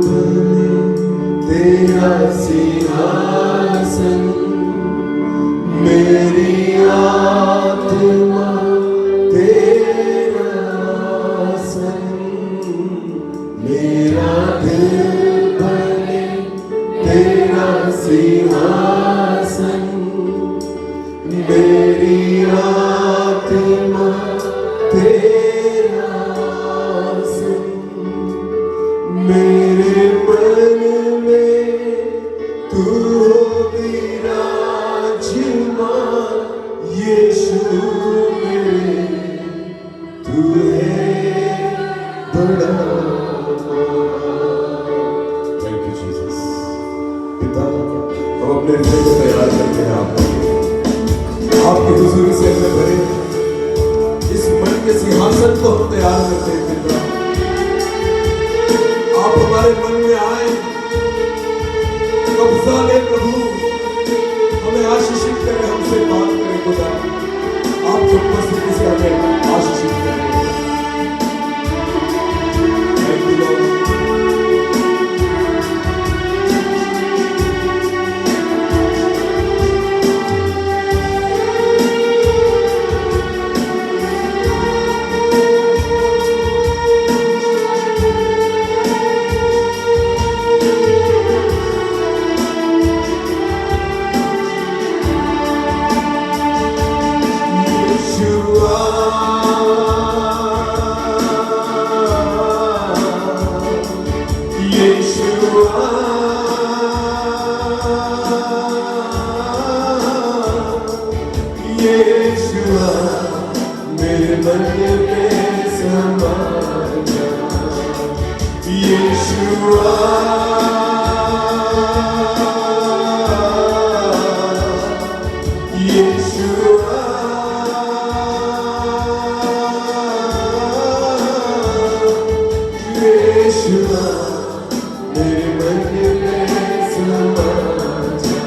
बने तेरा सिंहासन, मेरी आत्मा तेरा आसन, मेरा दिल बने तेरा सिंहासन, मेरी आत्मा तेरा आसन, मेरे मन में तू विराजमान, यीशु मेरे तू है बड़ा। Thank you Jesus. पिता, हम अपने हृदय को तैयार करते हैं आपकी हुजूरी से हमें भरे इस मन के सिंहासन को हम तैयार करते हैं। पिता, आप हमारे मन में आए, कब्जा ले प्रभु, हमें आशीषित करें, हमसे बात करें खुदा, आपकी उपस्थिति से हमें आशीषित करें। Thank you Lord. मेरे मन में समा जा, यीशुआ यीशुआ यीशुआ, मेरे मन में समा जा,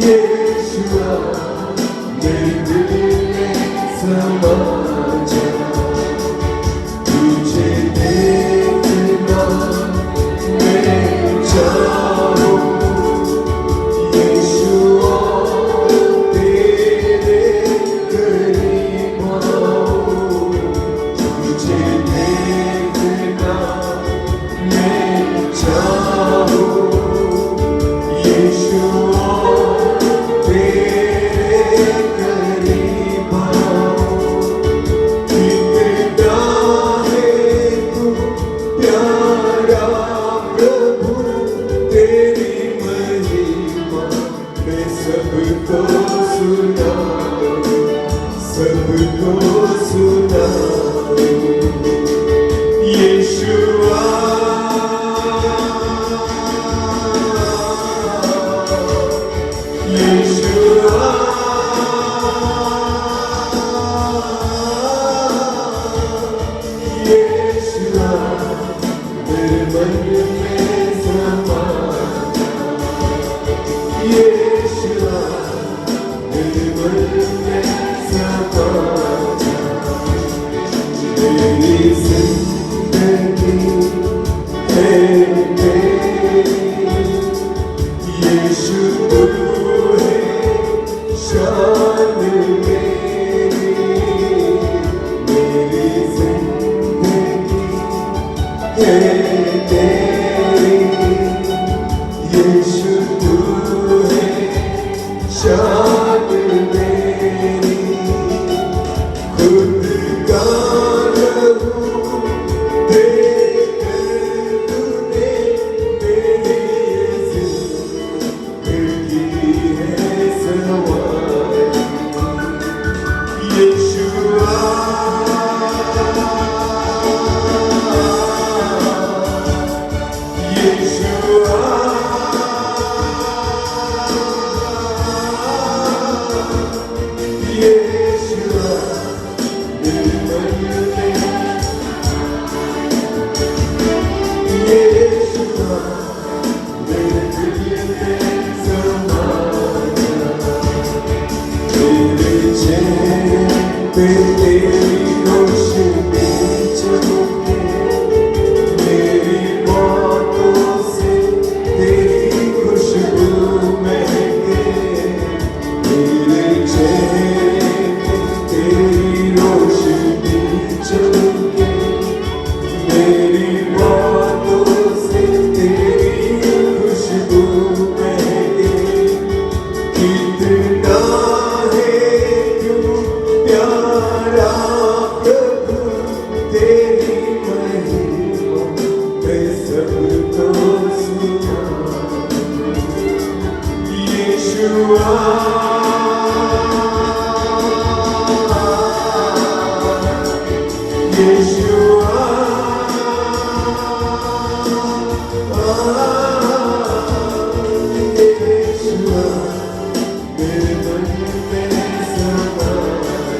यीशुआ मेरे दिल में समा जा, तुझे देखना मैं चाहूं, यीशुआ तेरे करीब आऊं, तुझे देखना मैं चाहूं, यीशुआ तेरे करीब आऊं, कितना है तू प्यारा प्रभु, तेरी महिमा मैं सबको सुनाऊं, सबको सुनाऊं, यीशुआ यीशुआ यीशुआ, मेरे मन में समा जा, यीशुआ मेरे मन में समा जा, मेरी जिंदगी है तेरी, यीशु तू है शान मेरी, मेरी जिंदगी है तेरी, यीशु तू है शान मेरी, खुद का रहूं देकर तूने मेरी जिंदगी है सवारी, यीशुआ यीशुआ यीशुआ मेरे मन में समा जा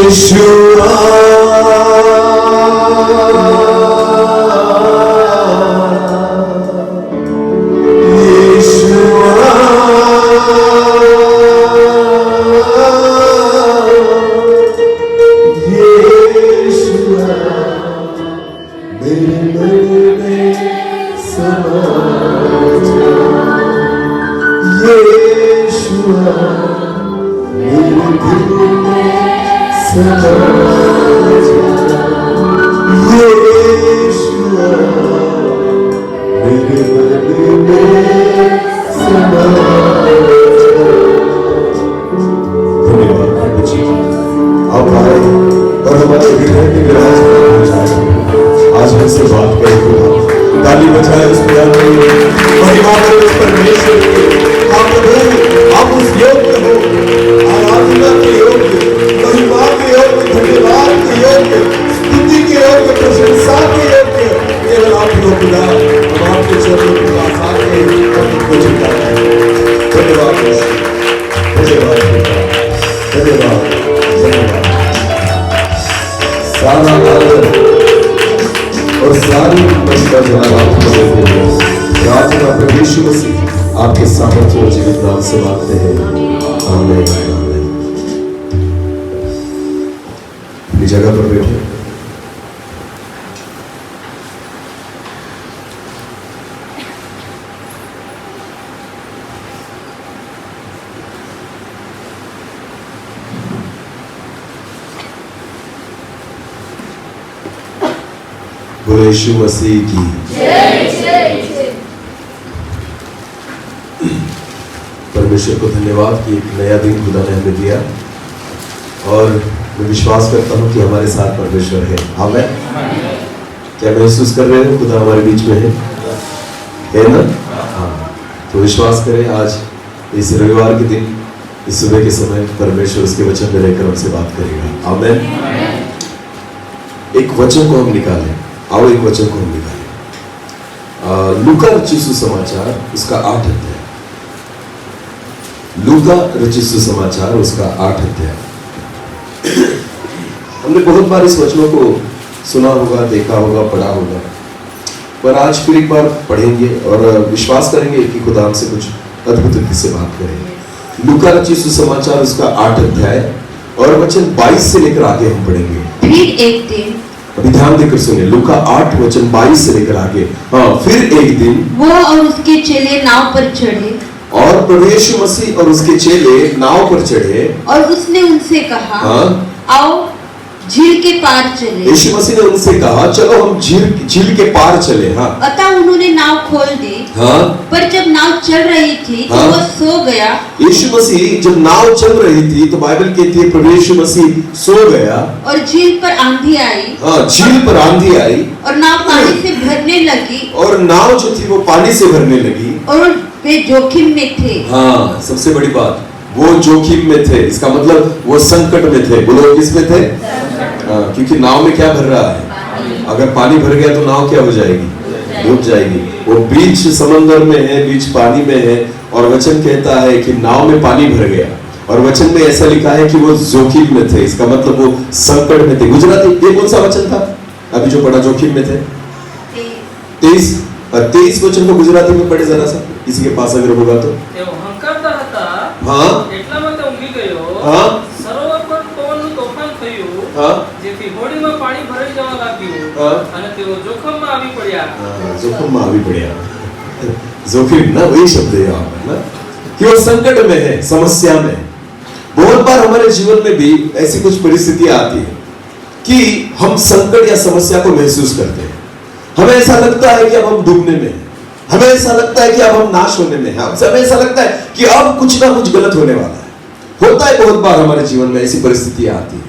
यीशुआ आपके सामर्थ्य और जीवित नाम से मांगते हैं, आमीन। अपनी जगह पर बैठे। बोलो यीशु मसीह की परमेश्वर को धन्यवाद कि एक नया दिन खुदा ने हमें दिया और मैं विश्वास करता हूँ कि हमारे साथ परमेश्वर है। आमीन। क्या महसूस कर रहे हो खुदा हमारे बीच में है ना? हाँ, तो विश्वास करें आज इस रविवार के दिन इस सुबह के समय परमेश्वर उसके वचन में रहकर हमसे बात करेगा। आमीन। एक वचन को हम निकालें। आओ एक वचन को हम निकालें। लूका रचित सुसमाचार उसका 8 अध्याय। लूका रचित सुसमाचार उसका 8 अध्याय। हमने बहुत बार इस वचनों को सुना होगा, देखा होगा, पढ़ा होगा, पर आज फिर एक बार पढ़ेंगे और विश्वास करेंगे कि खुदा हमसे कुछ अद्भुत रीति से बात करेंगे। लूका रचित सुसमाचार उसका 8 अध्याय और वचन 22 से लेकर आगे हम पढ़ेंगे। फिर एक दिन, अभी ध्यान देकर सुनिए, लूका 8 वचन 22 से लेकर आगे। हाँ, फिर एक दिन वो और उसके चेले नाव पर चढ़े और प्रभु यीशु मसीह और उसके चेले नाव पर चढ़े और उसने उनसे कहा, हाँ, आओ झील के पार चले। यीशु मसीह ने उनसे कहा चलो हम झील के पार चले। हाँ, अतः उन्होंने नाव खोल दी। हाँ, पर जब नाव चल रही थी तो हाँ, वह सो गया। यीशु मसीह जब नाव चल रही थी तो बाइबल कहती है प्रभु यीशु मसीह सो गया और झील पर आंधी आई। हाँ, झील पर आंधी आई और नाव पानी से भरने लगी और नाव जो थी वो पानी से भरने लगी और वे जोखिम में थे। हाँ, सबसे बड़ी बात, वो जोखिम में थे। इसका मतलब वो संकट में थे। बोलो किस में थे? हाँ, क्योंकि नाव में क्या भर रहा है? अगर पानी भर गया तो नाव क्या हो जाएगी? डूब जाएगी। वो बीच समंदर में है, बीच पानी में है और वचन कहता है कि नाव में पानी भर गया और वचन में ऐसा लिखा है कि वो जोखिम में थे। इसका मतलब वो संकट में थे। गुजराती ये कौन सा वचन था अभी जो पढ़ा? जोखिम में थे 23 वचन को गुजराती में पढ़े जरा सा, किसी के पास अगर होगा तो। हाँ, हाँ, સરોવર પર પવનનું તોફાન થયું, हाँ, જેથી હોડીમાં પાણી ભરાઈ જવા હા. અને તેઓ જોખમમાં આવી પડ્યા. जोखिम में આવી પડ્યા. जोखिम ना वही शब्द है यहाँ पर ना कि वो संकट में है, समस्या में है। बहुत बार हमारे जीवन में भी ऐसी कुछ परिस्थितियां आती है कि हम संकट या समस्या को महसूस करते हैं। हमें ऐसा लगता है कि अब हम डूबने में हैं, हमें ऐसा लगता है कि अब हम नाश होने में हैं, हमें ऐसा लगता है कि अब कुछ ना कुछ गलत होने वाला है। होता है बहुत बार हमारे जीवन में ऐसी परिस्थितियां आती है।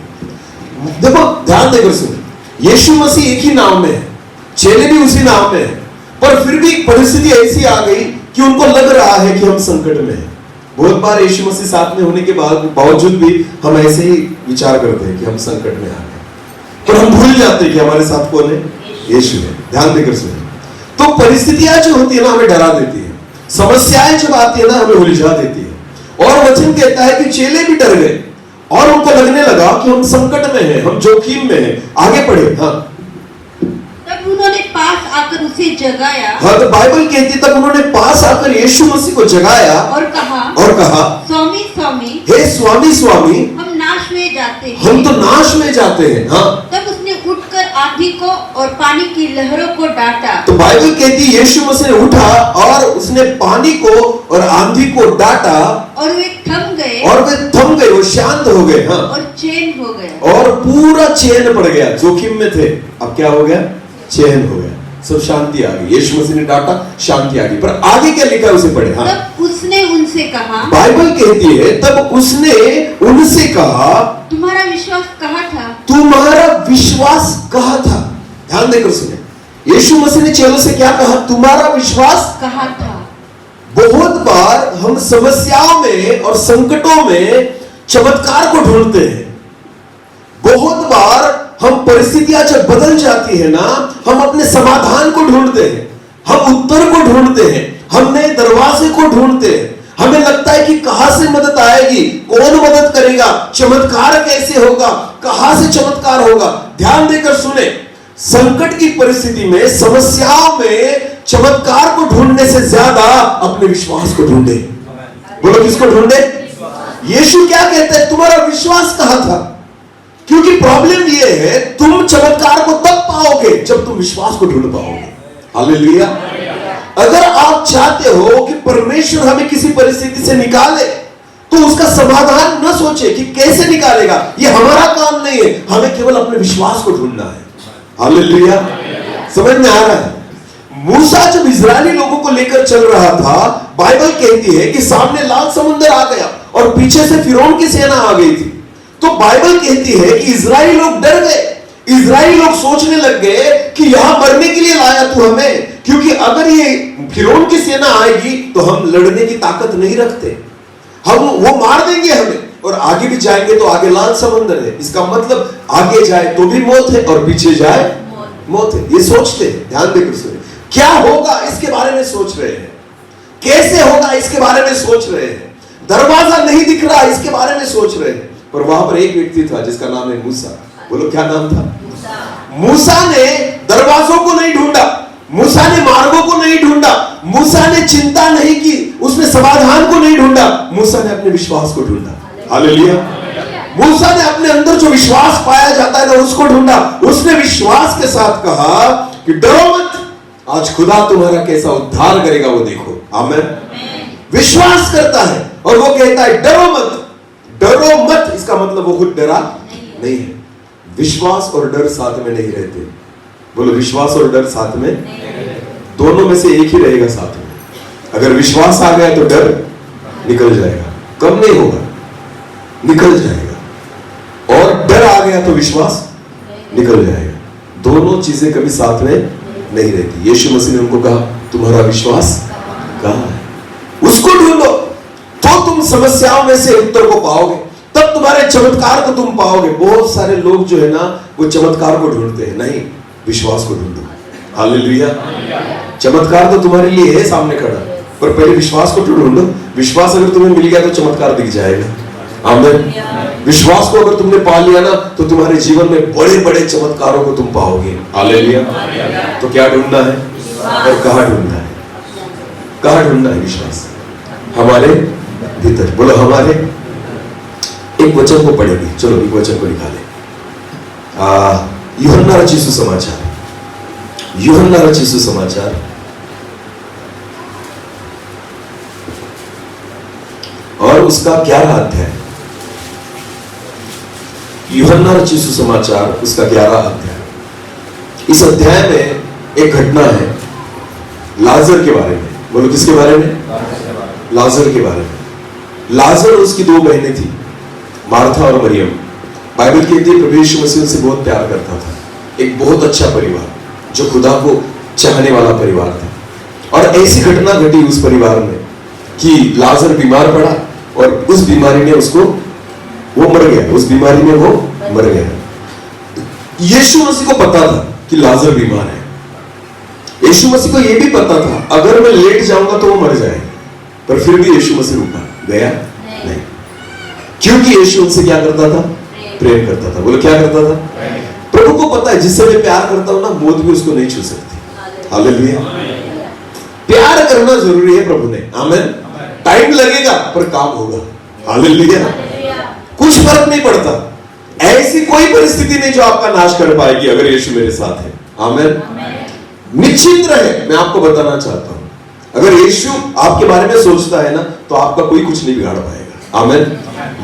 देखो ध्यान देकर सुनो, यीशु मसीह एक ही नाव में है, चेले भी उसी नाव में है, पर फिर भी परिस्थिति ऐसी आ गई कि उनको लग रहा है कि हम संकट में हैं। बहुत बार यीशु मसीह साथ में होने के बावजूद भी हम ऐसे ही विचार करते हैं कि हम संकट में आ गए, पर हम भूल जाते हैं कि हमारे साथ कौन है, यीशु है। ध्यान देकर सुनिए, तो परिस्थितियां जो होती है ना हमें डरा देती है, समस्याएं जब आती है ना हमें उलझा देती है। और वचन कहता है कि चेले भी डर गए और उनको लगने लगा कि हम संकट में हैं, हम जोखिम में हैं। आगे पढ़े। हाँ, तब उन्होंने पास आकर उसे जगाया हाँ, तो बाइबल कहती है तब उन्होंने पास आकर यीशु मसीह को जगाया और कहा, स्वामी स्वामी हे स्वामी स्वामी, हम नाश में जाते हैं। हम तो नाश में जाते हैं। हाँ, तब उसने उठकर आंधी को और पानी की लहरों को डांटा। तो बाइबल कहती है यीशु मसीह ने उठा और उसने पानी को और आंधी को डांटा और वे थम गए वो शांत हो गए। हाँ, और चैन हो गया। और पूरा चैन पड़ गया। जोखिम में थे, अब क्या हो गया, चैन हो गया, सब शांति आ गई। यीशु मसीह ने डांटा, शांति आ गई। पर आगे क्या लिखा है उसे पढ़े। हाँ, तब उसने उनसे कहा, बाइबल कहती है तब उसने उनसे कहा, तुम्हारा विश्वास कहाँ था? तुम्हारा विश्वास कहाँ था? ध्यान देकर सुने, यीशु मसीह ने चेलों से क्या कहा, तुम्हारा विश्वास कहाँ था? बहुत बार हम समस्याओं में और संकटों में चमत्कार को ढूंढते हैं। बहुत बार हम परिस्थितियां जब बदल जाती है ना, हम अपने समाधान को ढूंढते हैं, हम उत्तर को ढूंढते हैं, हम नए दरवाजे को ढूंढते हैं। हमें लगता है कि कहां से मदद आएगी, कौन मदद करेगा, चमत्कार कैसे होगा, कहां से चमत्कार होगा। ध्यान देकर सुने, संकट की परिस्थिति में, समस्याओं में चमत्कार को ढूंढने से ज्यादा अपने विश्वास को ढूंढे। बोलो किसको ढूंढे? यीशु क्या कहते हैं, तुम्हारा विश्वास कहां था? क्योंकि प्रॉब्लम ये है, तुम चमत्कार को तब पाओगे जब तुम विश्वास को ढूंढ पाओगे। हालेलुया। अगर आप चाहते हो कि परमेश्वर हमें किसी परिस्थिति से निकाले, तो उसका समाधान न सोचे कि कैसे निकालेगा, ये हमारा काम नहीं है, हमें केवल अपने विश्वास को ढूंढना है। हालेलुया। समझ में आ रहा है? मूसा जब इजरायली लोगों को लेकर चल रहा था, बाइबल कहती है कि सामने लाल समुद्र आ गया और पीछे से फिरौन की सेना आ गई थी। तो बाइबल कहती है कि इजरायली लोग डर गए। इजरायली लोग सोचने लग गए कि यहां मरने के लिए लाया तू हमें, क्योंकि अगर ये फिरौन की सेना आएगी तो हम लड़ने की ताकत नहीं रखते, वो मार देंगे हमें, और आगे भी जाएंगे तो आगे लाल समुद्र है, इसका मतलब आगे जाए तो भी मौत है और पीछे जाए मौत है। ये सोचते हैं। ध्यान देकर सुनिए, क्या होगा इसके बारे में सोच रहे हैं, कैसे होगा इसके बारे में सोच रहे हैं, दरवाजा नहीं दिख रहा इसके बारे में सोच रहे हैं। पर वहां पर एक व्यक्ति था जिसका नाम है मूसा। बोलो क्या नाम था? मूसा ने दरवाजों को नहीं ढूंढा, मूसा ने मार्गों को नहीं ढूंढा, मूसा ने चिंता नहीं की, उसने समाधान को नहीं ढूंढा, मूसा ने अपने विश्वास को ढूंढा। हालेलुया। मूसा ने अपने अंदर जो विश्वास पाया जाता है ना, उसको ढूंढा। उसने विश्वास के साथ कहा कि डरो मत, आज खुदा तुम्हारा कैसा उद्धार करेगा वो देखो। आमीन। विश्वास करता है और वो कहता है डरो मत, डरो मत। इसका मतलब वो खुद डरा नहीं है। विश्वास और डर साथ में नहीं रहते। बोलो विश्वास और डर साथ में, दोनों में से एक ही रहेगा साथ में। अगर विश्वास आ गया तो डर निकल जाएगा, कम नहीं होगा, निकल जाएगा। और डर आ गया तो विश्वास निकल जाएगा। दोनों चीजें कभी साथ में नहीं रहती। यीशु मसीह ने उनको कहा तुम्हारा विश्वास कहां है, उसको ढूंढो तो तुम समस्याओं में से उत्तर को पाओगे, तब तुम्हारे चमत्कार को तुम पाओगे। बहुत सारे लोग जो है ना वो चमत्कार को ढूंढते हैं, नहीं, विश्वास को ढूंढो। हालेलुया। चमत्कार तो तुम्हारे लिए है सामने खड़ा, पर पहले विश्वास को ढूंढो। विश्वास अगर तुम्हें मिल गया तो चमत्कार दिख जाएगा। आमीन। विश्वास को अगर तुमने पा लिया ना तो तुम्हारे जीवन में बड़े बड़े चमत्कारों को तुम पाओगे। हालेलुया। तो क्या ढूंढना है और कहां ढूंढना है? कहां ढूंढना है विश्वास? हमारे भीतर। बोलो हमारे। एक वचन को पढ़ेंगे, चलो एक वचन को निकालें। यूहन्ना रचित सुसमाचार यूहन्ना रचित सुसमाचार और उसका 11 अध्याय। यूहन्ना रचित सुसमाचार उसका 11 अध्याय। इस अध्याय में एक घटना है लाजर के बारे में। बोलो किसके बारे में? लाजर के बारे में। लाजर और उसकी 2 बहनें थी, मार्था और मरियम। बाइबल कहती है प्रभु यीशु मसीह उनसे बहुत प्यार करता था। एक बहुत अच्छा परिवार जो खुदा को चाहने वाला परिवार था। और ऐसी घटना घटी उस परिवार में कि लाजर बीमार पड़ा और उस बीमारी ने उसको, वो मर गया, उस बीमारी में वो मर गया। यीशु मसीह को पता था कि लाजर बीमार है। यीशु मसीह को यह भी पता था अगर मैं लेट जाऊंगा तो वो मर जाएगा, पर फिर भी यीशु मसीह रुका गया नहीं। क्योंकि यीशु उनसे क्या करता था? प्रेम करता था। बोलो क्या करता था? प्रभु को पता है जिससे मैं प्यार करता हूं ना, मौत भी उसको नहीं छू सकती। हालेलुया। प्यार करना जरूरी है प्रभु ने। आमीन। टाइम लगेगा पर काम होगा। हालेलुया। कुछ फर्क नहीं पड़ता, ऐसी कोई परिस्थिति नहीं जो आपका नाश कर पाएगी अगर यीशु मेरे साथ है। आमीन। निश्चित रहे, मैं आपको बताना चाहता हूं, अगर यीशु आपके बारे में सोचता है ना तो आपका कोई कुछ नहीं बिगाड़ पाएगा। आमीन।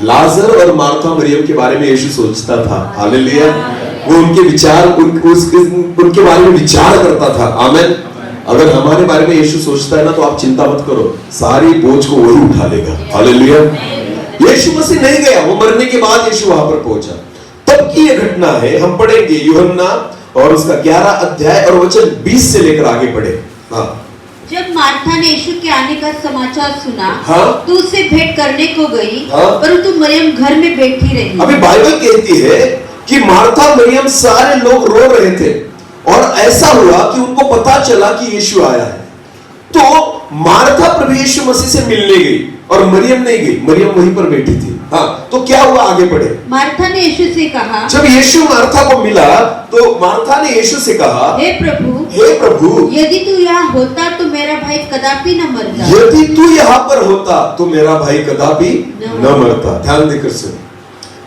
लाजर और मार्था मरियम के बारे में यीशु सोचता था। हालेलुया। वो उनके विचार उनके बारे में विचार करता था। आमीन। अगर हमारे बारे में यीशु सोचता है ना तो आप चिंता मत करो, सारी बोझ को वही उठा लेगा। हालेलुया। यीशु मसीह नहीं गया, वो मरने के बाद यीशु वहां पर पहुंचा। तब की ये घटना है, हम पढ़ेंगे यूहन्ना और उसका 11 अध्याय और वचन 20 से लेकर आगे पढ़े। हाँ। जब मार्था ने यीशु के आने का समाचार सुना, हाँ? तो उससे भेंट करने को गई, हाँ? परंतु मरियम घर में बैठी रही। अभी बाइबल कहती है कि मार्था मरियम सारे लोग रो रहे थे और ऐसा हुआ कि उनको पता चला कि यीशु आया है। तो मार्था प्रभु यीशु मसीह से मिलने गई और मरियम नहीं गई, मरियम वहीं पर बैठी थी। हाँ, तो क्या हुआ? आगे पढ़े। मार्था ने यीशु से कहा, जब यीशु मार्था को मिला तो मार्था ने यीशु से कहा, हे प्रभु, यदि तू यहाँ होता तो मेरा भाई कदापि न मरता। यदि तू यहाँ पर होता तो मेरा भाई कदापि न मरता। ध्यान देकर सुन,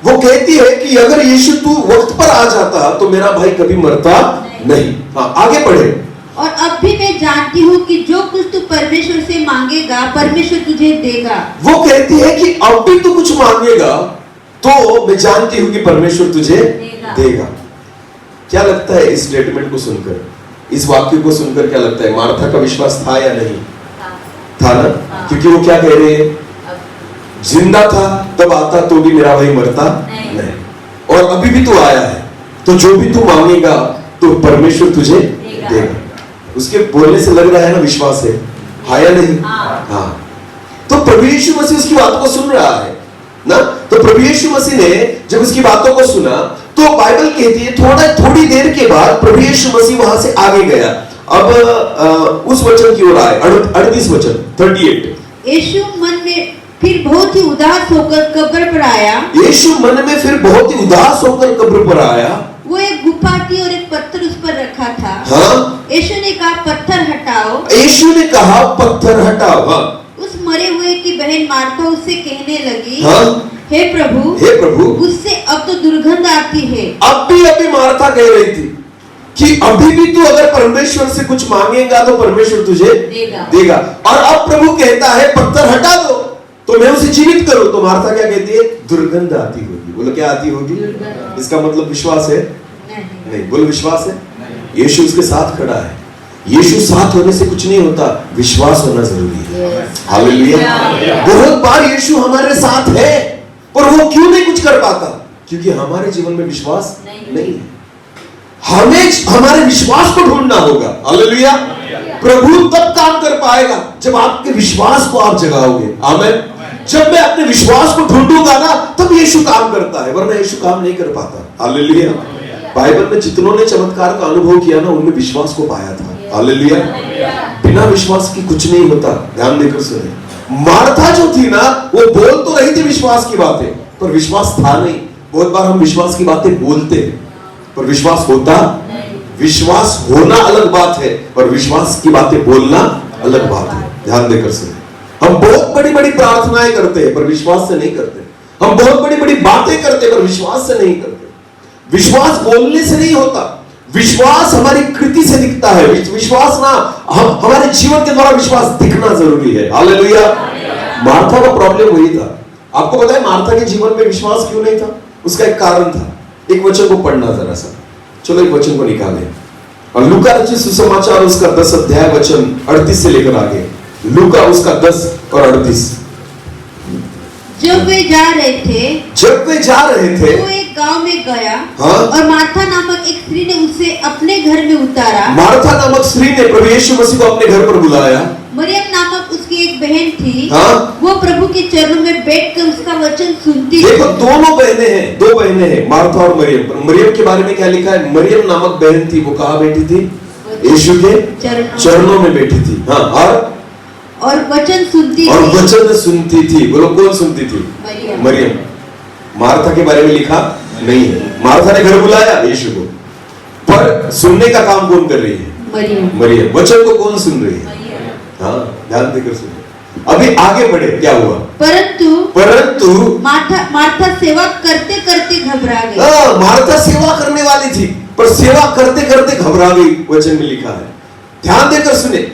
वो कहती है कि अगर यीशु तू वक्त पर आ जाता तो मेरा भाई कभी मरता नहीं। हाँ, आगे पढ़े। और अब भी मैं जानती हूँ कि जो कुछ तू परमेश्वर से मांगेगा परमेश्वर तुझे देगा। वो कहती है कि अब भी तू कुछ मांगेगा तो मैं जानती हूँ कि परमेश्वर तुझे देगा। क्या लगता है इस स्टेटमेंट को सुनकर, इस वाक्य को सुनकर क्या लगता है? मार्था का विश्वास था या नहीं था? ना, क्योंकि वो क्या कह रहे हैं? जिंदा था तब आता तो भी मेरा भाई मरता नहीं, और अभी भी तू आया है तो जो भी तू मांगेगा तो परमेश्वर तुझे देगा। उसके बोलने से लग रहा है ना विश्वास है, हाँ या नहीं? हाँ। तो प्रभु यीशु मसीह उसकी बातों को सुन रहा है ना। तो प्रभु यीशु मसीह ने जब उसकी बातों को सुना तो बाइबल कहती है थोड़ी देर के बाद प्रभु यीशु मसीह वहां से आगे गया। अब उस वचन की ओर आए, 38 वचन 38। यीशु मन में फिर बहुत ही उदास होकर कब्र पर आया। यीशु मन में फिर बहुत ही उदास होकर कब्र पर आया। वो एक गुफा थी और एक पत्थर उस पर रखा था। हाँ? यीशु ने कहा पत्थर हटाओ। यीशु ने कहा पत्थर हटाओ। हाँ? उस मरे हुए की बहन मार्था उससे कहने लगी, हाँ? हे प्रभु, उससे अब तो दुर्गंध आती है। अब भी मार्था कह रही थी कि अभी भी तू अगर परमेश्वर से कुछ मांगेगा तो परमेश्वर तुझे देगा। और अब प्रभु कहता है पत्थर हटा दो तो मैं उसे जीवित करूं। तो मार्था क्या कहती है? दुर्गंध आती होगी। बोलो क्या आती होगी? इसका मतलब विश्वास है? नहीं। बोलो विश्वास है? यीशु उसके साथ खड़ा है। यीशु साथ होने से कुछ नहीं होता, विश्वास होना जरूरी है। हालेलुया। बहुत बार यीशु हमारे साथ है पर वो क्यों नहीं कुछ कर पाता? क्योंकि हमारे जीवन में विश्वास नहीं है। हमें हमारे विश्वास को ढूंढना होगा। हालेलुया। प्रभु तब काम कर पाएगा जब आपके विश्वास को आप जगाओगे। आमीन। जब मैं अपने विश्वास को ढूंढूंगा ना तब यीशु काम करता है, वरना यीशु काम नहीं कर पाता। हालेलुया। बाइबल में जितनों ने चमत्कार का अनुभव किया ना उनमें विश्वास को पाया था। हालेलुया। बिना विश्वास की कुछ नहीं होता। ध्यान देकर सुने। मार्था जो थी ना वो बोल तो रही थी विश्वास की बातें पर विश्वास था नहीं। बहुत बार हम विश्वास की बातें बोलते पर विश्वास होता। विश्वास होना अलग बात है और विश्वास की बातें बोलना अलग बात है। ध्यान देकर सुने। हम बहुत बड़ी बड़ी प्रार्थनाएं करते हैं पर विश्वास से नहीं करते। हम बहुत बड़ी बड़ी बातें करते हैं पर विश्वास से नहीं करते। विश्वास बोलने से नहीं होता, विश्वास हमारी कृति से दिखता है। विश्वास ना हमारे जीवन के द्वारा विश्वास दिखना जरूरी है। हालेलुया। मार्था का प्रॉब्लम वही था। आपको पता है मार्था के जीवन में विश्वास क्यों नहीं था? उसका एक कारण था। एक वचन को पढ़ना जरा सा, चलो एक वचन को निकालें। और लूका रचित सुसमाचार उसका 10 अध्याय वचन 38 से लेकर आगे। लूका उसका 10 और 38। जब वे जा रहे थे तो वो एक गांव में गया। हाँ? और मार्था नामक एक स्त्री ने उसे अपने घर में उतारा। मार्था नामक स्त्री ने प्रभु यीशु मसीह को अपने घर पर बुलाया। मरियम नामक उसकी एक बहन थी। हाँ? वो प्रभु के चरणों में बैठकर उसका वचन सुनती देखो दोनों बहनें हैं, दो बहनें हैं, मार्था और मरियम। पर मरियम के बारे में क्या लिखा है? मरियम नामक बहन थी, वो कहाँ बैठी थी? यीशु के चरणों में बैठी थी। हाँ, और वचन सुनती और थी। वचन सुनती थी। बोलो कौन सुनती थी? मरियम। मार्था के बारे में लिखा नहीं है। मार्था ने घर बुलाया यीशु को, पर सुनने का काम कौन कर रही है? मरियम। वचन को कौन सुन रही है? हाँ, ध्यान देकर सुनो। अभी आगे बढ़े, क्या हुआ? परंतु मार्था सेवा करते करते घबरा गई। मार्था सेवा करने वाली थी, पर सेवा करते करते घबरा गई, वचन में लिखा है। ध्यान देकर सुने,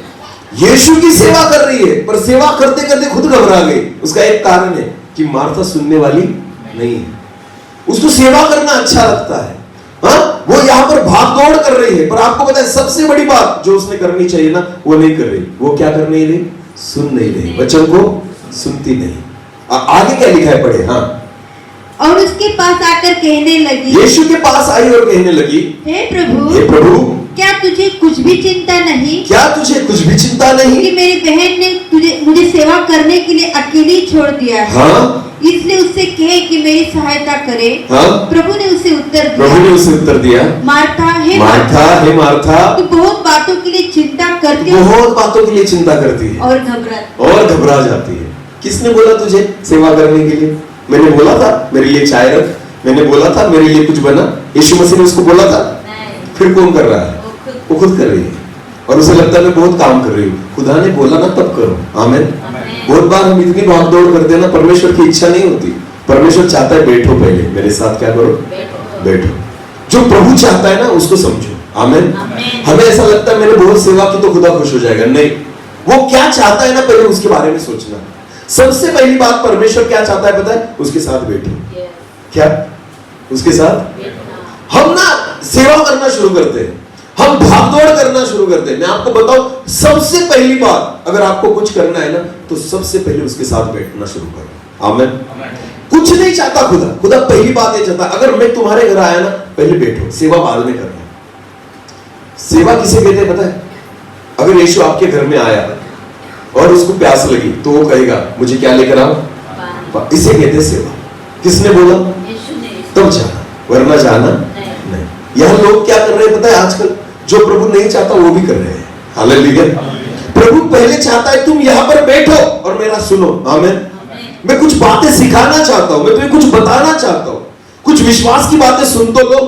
यीशु की सेवा कर रही है, पर सेवा करते करते खुद घबरा गई। उसका एक कारण है कि मार्था सुनने वाली नहीं है। उसको सेवा करना अच्छा लगता है। हाँ? वो यहाँ पर भाग दौड़ कर रही है, पर आपको पता है सबसे बड़ी बात जो उसने करनी चाहिए ना, वो नहीं कर रही। वो क्या कर नहीं रही? सुन नहीं रही, वचन को सुनती नहीं। आगे क्या लिखा है, पढ़े। हाँ, और उसके पास आकर कहने लगी, यीशु के पास आई और कहने लगी, हे प्रभु, क्या तुझे कुछ भी चिंता नहीं? क्या तुझे कुछ भी चिंता नहीं कि मेरी बहन ने मुझे सेवा करने के लिए अकेली छोड़ दिया है। हाँ? इसलिए उससे कहे कि मेरी सहायता करे। हाँ? प्रभु ने उसे उत्तर दिया, मार्था, हे मार्था, तू बहुत बातों के लिए चिंता करती है और घबरा जाती है। किसने बोला तुझे सेवा करने के लिए? मैंने बोला था मेरे लिए चाय रख, मैंने बोला था मेरे लिए कुछ बना। यीशु मसीह ने उसको बोला था? फिर कौन कर रहा है? वो खुद कर रही है। और उसे लगता है मैं बहुत काम कर रही हूँ। खुदा ने बोला ना तब करो। आमीन। बहुत बार हम इतनी भाग दौड़ करते हैं ना, परमेश्वर की इच्छा नहीं होती। परमेश्वर चाहता है बैठो, पहले मेरे साथ क्या करो? बैठो। जो प्रभु चाहता है ना उसको समझो। आमीन। हमें ऐसा लगता है मैंने बहुत सेवा की तो खुदा खुश हो जाएगा। नहीं, वो क्या चाहता है ना पहले उसके बारे में सोचना। सबसे पहली बात परमेश्वर क्या चाहता है पता है? उसके साथ बैठो। क्या? उसके साथ हम ना सेवा करना शुरू करते हैं, हम भागदौड़ करना शुरू करते हैं। मैं आपको बताऊं, सबसे पहली बात अगर आपको कुछ करना है ना, तो सबसे पहले उसके साथ बैठना शुरू करो। आमीन। कुछ नहीं चाहता खुदा पहली बात ये चाहता, अगर मैं तुम्हारे घर आया ना, पहले बैठो, सेवा बाद में करना। सेवा किसे कहते हैं पता है? अगर यीशु आपके घर में आया और उसको प्यास लगी तो वो कहेगा मुझे क्या लेकर आओ? इसे कहते हैं सेवा। किसने बोला? तब जाना, वरना जाना नहीं। यह लोग क्या कर रहे हैं पता है? आजकल जो प्रभु नहीं चाहता वो भी कर रहे हैं। हालेलुया। प्रभु पहले चाहता है तुम यहाँ पर बैठो और मेरा सुनो। आमीन। मैं कुछ बातें सिखाना चाहता हूँ, मैं तुम्हें कुछ बताना चाहता हूँ, कुछ विश्वास की बातें सुन तो लो,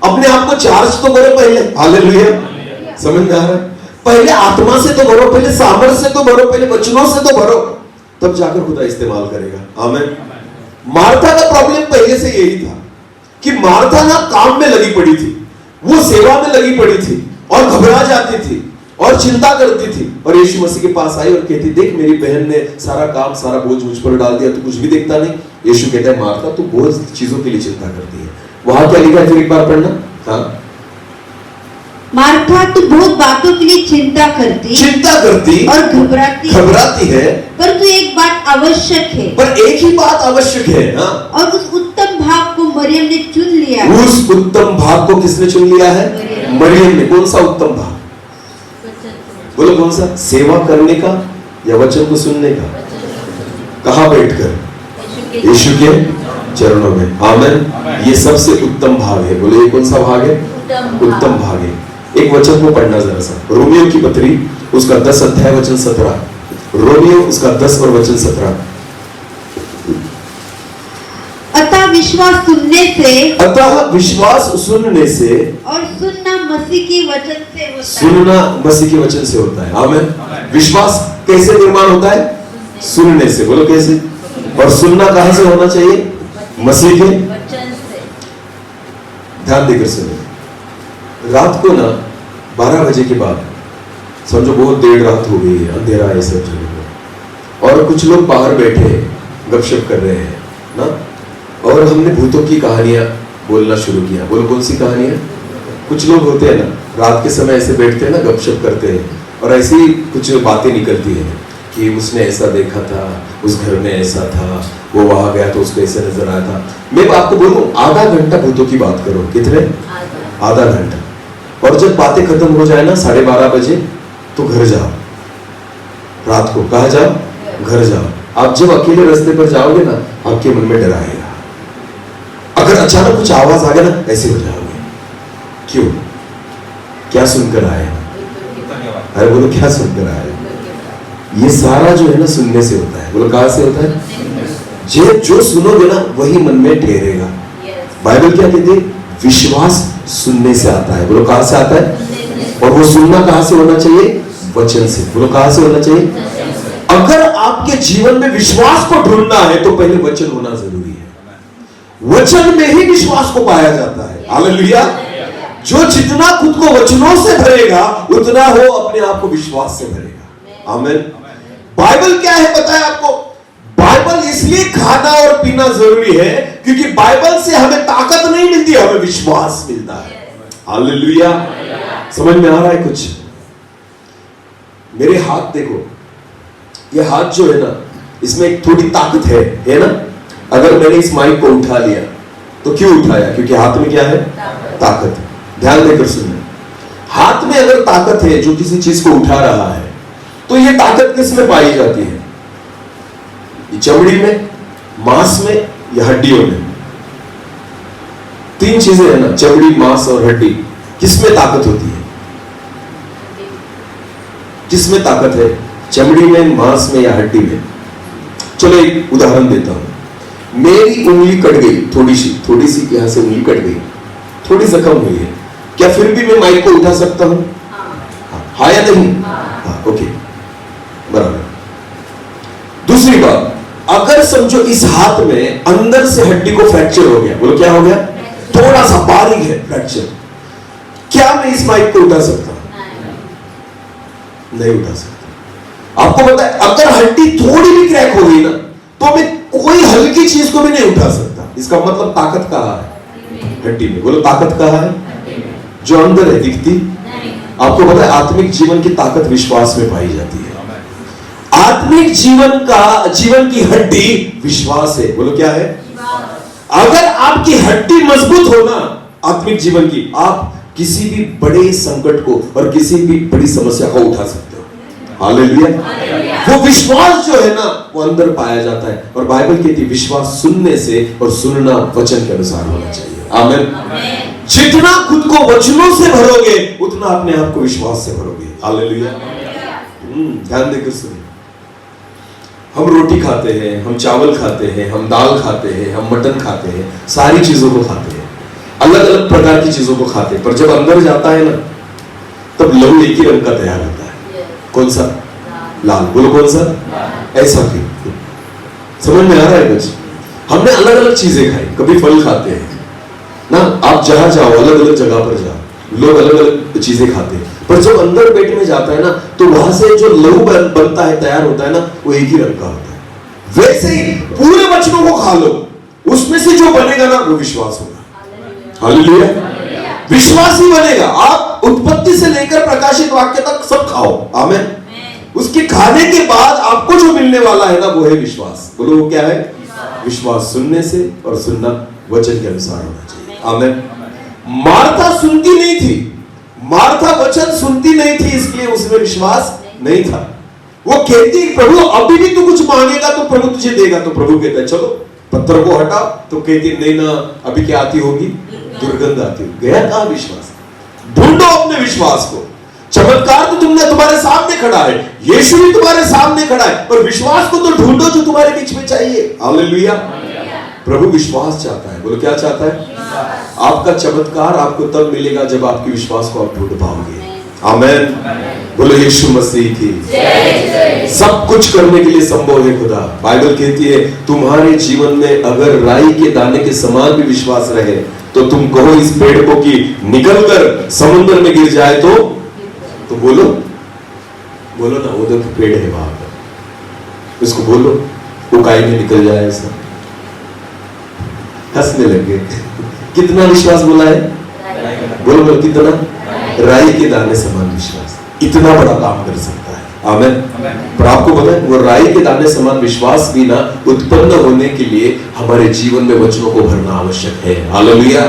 अपने आप को चार्ज तो करो पहले। हालेलुया। समझ में आ रहा है? पहले आत्मा से तो भरो, पहले सामर्थ से तो भरो, पहले वचनों से तो भरो, तब जाकर खुदा इस्तेमाल करेगा। आमीन। मार्था का प्रॉब्लम पहले से यही था कि मार्था ना काम में लगी पड़ी थी, वो सेवा में लगी पड़ी थी और घबरा जाती थी और चिंता करती थी। और यीशु मसीह के पास आई और कहती, देख मेरी बहन ने सारा काम, सारा बोझ मुझ पर डाल दिया, तू कुछ भी देखता नहीं। यीशु कहता है मार्था तू बहुत चीजों के लिए चिंता करती है। वहां क्या लिखा है? फिर एक बार पढ़ना। हाँ? मार्था तू बहुत बातों के लिए चिंता करती और घबराती है, परंतु एक बात आवश्यक है। पर एक ही बात आवश्यक है। हाँ? और उस उत्तम भाग को मरियम ने चुन लिया। उस उत्तम भाग को किसने चुन लिया है? मरियम ने। कौन सा उत्तम भाग? बोलो कौन सा? सेवा करने का या वचन को सुनने का? कहाँ बैठकर? यीशु के चरणों में। आमीन। ये सबसे उत्तम भाग है। बोले ये कौन सा भाग है? उत्तम भाग है। एक वचन को पढ़ना जरा सा, रोमियो की पत्री उसका 10 अध्याय वचन 17। रोमियो उसका 10 और वचन 17। अतः विश्वास सुनने से और सुनना मसीह के वचन से होता है। आमीन। विश्वास कैसे निर्माण होता है? सुनने से। बोलो कैसे? और सुनना कहां से होना चाहिए? मसीह के वचन से। ध्यान देकर सुनो। रात को ना 12 बजे के बाद, समझो बहुत देर रात हो गई है, अंधेरा है सब जगह, और कुछ लोग बाहर बैठे गपशप कर रहे हैं ना, और हमने भूतों की कहानियां बोलना शुरू किया। बोलो कौन सी कहानियां? कुछ लोग होते हैं ना, रात के समय ऐसे बैठते हैं ना, गपशप करते हैं, और ऐसी कुछ बातें निकलती हैं कि उसने ऐसा देखा था, उस घर में ऐसा था, वो वहां गया तो उसको ऐसे नजर आया था। मैं आपको बोलूं, आधा घंटा भूतों की बात करो। कितने? आधा घंटा। और जब बातें खत्म हो जाए ना 12:30 बजे, तो घर जाओ। रात को कहा जाओ? घर जाओ। आप जब अकेले रास्ते पर जाओगे ना, आपके मन में डर आएगा। अगर अचानक कुछ आवाज आ गया ना, ऐसे हो जाओगे। क्यों? क्या सुनकर आए? अरे बोलो क्या सुनकर आए? ये सारा जो है ना सुनने से होता है। बोलो कहां से होता है? जो सुनोगे ना वही मन में ठहरेगा। बाइबल क्या कहती है? विश्वास सुनने से आता है। बोलो कहां से आता है? और वो सुनना कहां से होना चाहिए? वचन से। बोलो कहां से होना चाहिए? अगर आपके जीवन में विश्वास को ढूंढना है तो पहले वचन होना जरूरी है। वचन में ही विश्वास को पाया जाता है। हालेलुया। जो जितना खुद को वचनों से भरेगा, उतना वो अपने आप को विश्वास से भरेगा। आमीन। बाइबल क्या है पता है आपको? बाइबल इसलिए खाना और पीना जरूरी है क्योंकि बाइबल से हमें ताकत नहीं मिलती, हमें विश्वास मिलता है। हालेलुया। समझ में आ रहा है कुछ? मेरे हाथ देखो, ये हाथ जो है ना, इसमें एक थोड़ी ताकत है ना? अगर मैंने इस माइक को उठा लिया तो क्यों उठाया? क्योंकि हाथ में क्या है? ताकत। ध्यान देकर सुनना, हाथ में अगर ताकत है जो किसी चीज को उठा रहा है, तो ये ताकत किस में पाई जाती है? चमड़ी में, मांस में या हड्डियों में? तीन चीजें है ना, चमड़ी, मांस और हड्डी। किसमें ताकत होती है? किसमें ताकत है? चमड़ी में, मांस में या हड्डी में? चलो एक उदाहरण देता हूं। मेरी उंगली कट गई, थोड़ी सी यहां से उंगली कट गई, थोड़ी जख्म हुई है, क्या फिर भी मैं माइक को उठा सकता हूं? हाँ या नहीं? हाँ, ओके, बराबर। दूसरी बात, अगर समझो इस हाथ में अंदर से हड्डी को फ्रैक्चर हो गया, बोलो क्या हो गया? थोड़ा सा बारीक है फ्रैक्चर, क्या मैं इस माइक को उठा सकता हूं? नहीं उठा सकता। आपको पता है, अगर हड्डी थोड़ी भी क्रैक हो गई ना, तो मैं कोई हल्की चीज को भी नहीं उठा सकता। इसका मतलब ताकत कहां है? हड्डी में। बोलो ताकत कहां है? जो अंदर है, दिखती। आपको पता है आत्मिक जीवन की ताकत विश्वास में पाई जाती है। आत्मिक जीवन की हड्डी विश्वास है। बोलो क्या है? अगर आपकी हड्डी मजबूत हो ना आत्मिक जीवन की, आप किसी भी बड़े संकट को और किसी भी बड़ी समस्या को उठा सकते हो। हालेलुया। वो विश्वास जो है ना, वो अंदर पाया जाता है। और बाइबल कहती है विश्वास सुनने से, और सुनना वचन के अनुसार होना चाहिए। आमीन। जितना खुद को वचनों से भरोगे, उतना अपने आप को विश्वास से भरोगे। हालेलुया। ध्यान देकर सुनिए। हम रोटी खाते हैं, हम चावल खाते हैं, हम दाल खाते हैं, हम मटन खाते हैं, सारी चीजों को खाते हैं, अलग अलग प्रकार की चीजों को खाते हैं, पर जब अंदर जाता है ना, तब लहू एक ही रंग का तैयार होता है। कौन सा? लाल। बोलो कौन सा? ऐसा क्यों? समझ में आ रहा है कुछ? हमने अलग अलग चीजें खाई, कभी फल खाते हैं ना, आप जहां जाओ, अलग अलग जगह पर जाओ, लोग अलग अलग चीजें खाते हैं, पर जब अंदर पेट में जाता है ना, तो वहां से जो लहू बनता है, तैयार होता है ना, वो एक ही रंग का होता है। वैसे ही पूरे वचनों को खा लो, उसमें से जो बनेगा ना, वो विश्वास होगा। हालेलुया। विश्वास ही बनेगा। आप उत्पत्ति से लेकर प्रकाशित वाक्य तक सब खाओ। आमीन। उसके खाने के बाद आपको जो मिलने वाला है ना, वो है विश्वास। बोलो वो क्या है? विश्वास सुनने से, और सुनना वचन के अनुसार होना चाहिए। आमीन। मार्था सुनती नहीं थी, मार्था वचन सुनती नहीं थी, इसलिए उसमें विश्वास नहीं था। वो कहती प्रभु अभी भी तू कुछ मांगेगा तो प्रभु तुझे देगा। तो प्रभु कहता है चलो पत्थर को हटाओ, तो कहती नहीं ना, अभी क्या आती होगी? दुर्गंध आती होगी। गया कहां विश्वास? ढूंढो अपने विश्वास को। चमत्कार तो तुम्हारे सामने खड़ा है, यीशु भी तुम्हारे सामने खड़ा है, पर विश्वास को तो ढूंढो जो तुम्हारे बीच में चाहिए। हालेलुया। प्रभु विश्वास चाहता है। बोलो क्या चाहता है? आपका चमत्कार आपको तब मिलेगा जब आपके विश्वास को आप ढूंढ पाओगे। आमीन। बोलो यीशु मसीह की सब कुछ करने के लिए संभव है खुदा। बाइबल कहती है तुम्हारे जीवन में अगर राई के दाने के समान भी विश्वास रहे तो तुम कहो इस पेड़ को कि निकलकर समुद्र में गिर जाए तो बोलो बोलो ना, वो तो पेड़ है वहां पर, उसको बोलो वो काई में निकल जाए ऐसा। हंसने लगे। कितना विश्वास बोला है? बोलो बोलो कितना? राई के दाने समान विश्वास इतना बड़ा काम कर सकता है। आमीन। पर आपको पता है वो राई के दाने समान विश्वास भी ना उत्पन्न होने के लिए हमारे जीवन में वचनों को भरना आवश्यक है। हालेलुया।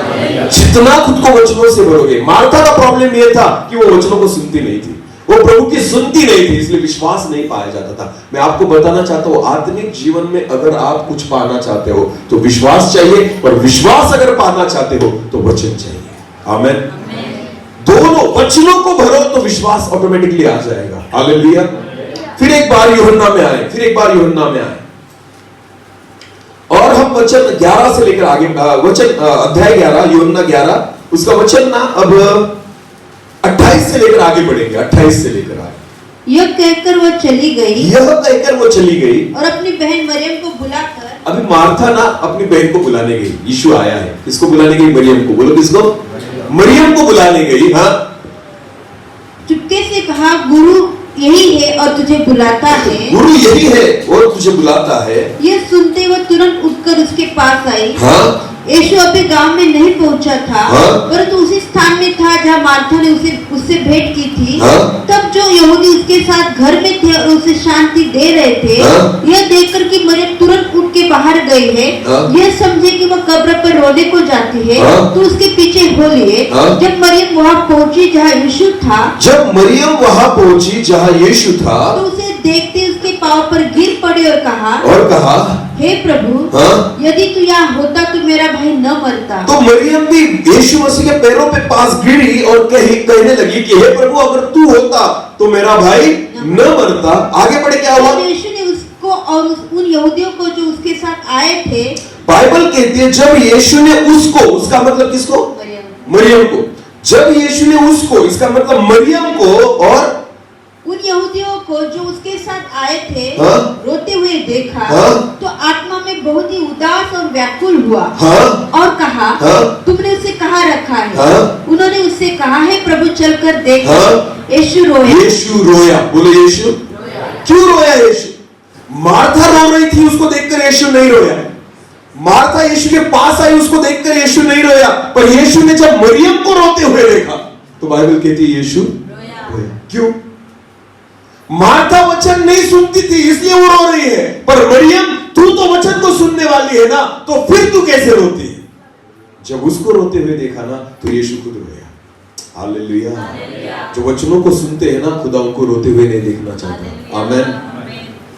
जितना खुद को वचनों से भरोगे। मार्था का प्रॉब्लम यह था कि वो वचनों को सुनती नहीं थी, वो प्रभु की सुनती नहीं थी, इसलिए विश्वास नहीं पाया जाता था। मैं आपको बताना चाहता हूं आत्मिक जीवन में अगर आप कुछ पाना चाहते हो तो विश्वास चाहिए, और विश्वास अगर पाना चाहते हो तो वचन चाहिए। आमीन। दोनों वचनों को भरो तो विश्वास ऑटोमेटिकली आ जाएगा। हालेलुया। फिर एक बार यूहन्ना में आए, और हम वचन 11 से लेकर आगे, वचन अध्याय 11 यूहन्ना 11 उसका वचन ना अब 28 से लेकर आगे बढ़ेंगे। 28 से लेकर आगे। यह कहकर वो चली गई और अपनी बहन मरियम को बुलाकर, अभी मार्था ना अपनी बहन को बुलाने गई। यीशु आया है, किसको बुलाने गई? मरियम को। बोलो किसको? मरियम को बुलाने गई। हाँ, चुपके से कहा, गुरु यही है और तुझे बुलाता है। गुरु यही है और तुझे बुलाता है। यह सुनते हुए तुरंत उठकर उसके पास आई। हाँ, यीशु अभी गांव में नहीं पहुंचा था, हाँ? परंतु उसी स्थान में था जहां मार्था ने उससे भेंट की थी। हाँ? तब जो यहूदी उसके साथ घर में थे और उसे शांति दे रहे थे, हाँ? यह देखकर कि मरियम तुरंत उठ के बाहर गई है, हाँ? यह समझे कि वह कब्र पर रोने को जाती है, हाँ? तो उसके पीछे हो लिए। हाँ? जब मरियम वहां पहुंची जहाँ यीशु था, तो उसे देखते उसके पांव पर गिर पड़े और कहा, हे प्रभु, हाँ? यदि तू यहाँ होता तो मेरा भाई न मरता। तो मरियम भी यीशु मसीह के पैरों पे पास गिरी और कहने लगी कि हे प्रभु, अगर तू होता तो मेरा भाई न मरता। आगे बढ़े क्या हुआ? यीशु ने उसको और उन यहूदियों को जो उसके साथ आए थे, बाइबल कहती है जब यीशु ने उसको, उसका मतलब किसको? मरियम को। जब यीशु ने उसको, इसका मतलब मरियम को और उन यहूदियों को जो उसके साथ आए थे, हाँ? रोते हुए देखा, हाँ? तो आत्मा में बहुत ही उदास और व्याकुल हुआ। हाँ? और कहा, हाँ? तुमने उसे कहाँ रखा है? हाँ? उन्होंने उससे कहा, है प्रभु, चलकर देख। हाँ? यीशु रोया। बोलो यीशु क्यों रोया? यीशु, मार्था रो रही थी, उसको देखकर यीशु नहीं रोया। मार्था यीशु के पास आई, उसको देखकर यीशु नहीं रोया। पर यीशु ने जब मरियम को रोते हुए देखा तो बाइबल कहती है यीशु रोया। क्यों? मार्था वचन नहीं सुनती थी इसलिए वो रो रही है, पर मरियम, तू तो वचन को सुनने वाली है ना, तो फिर तू कैसे रोती है? जब उसको रोते हुए देखा ना तो यीशु खुद रोया। हालेलुया। जो वचनों को सुनते हैं ना, खुदा उनको रोते हुए नहीं देखना चाहता। आमीन।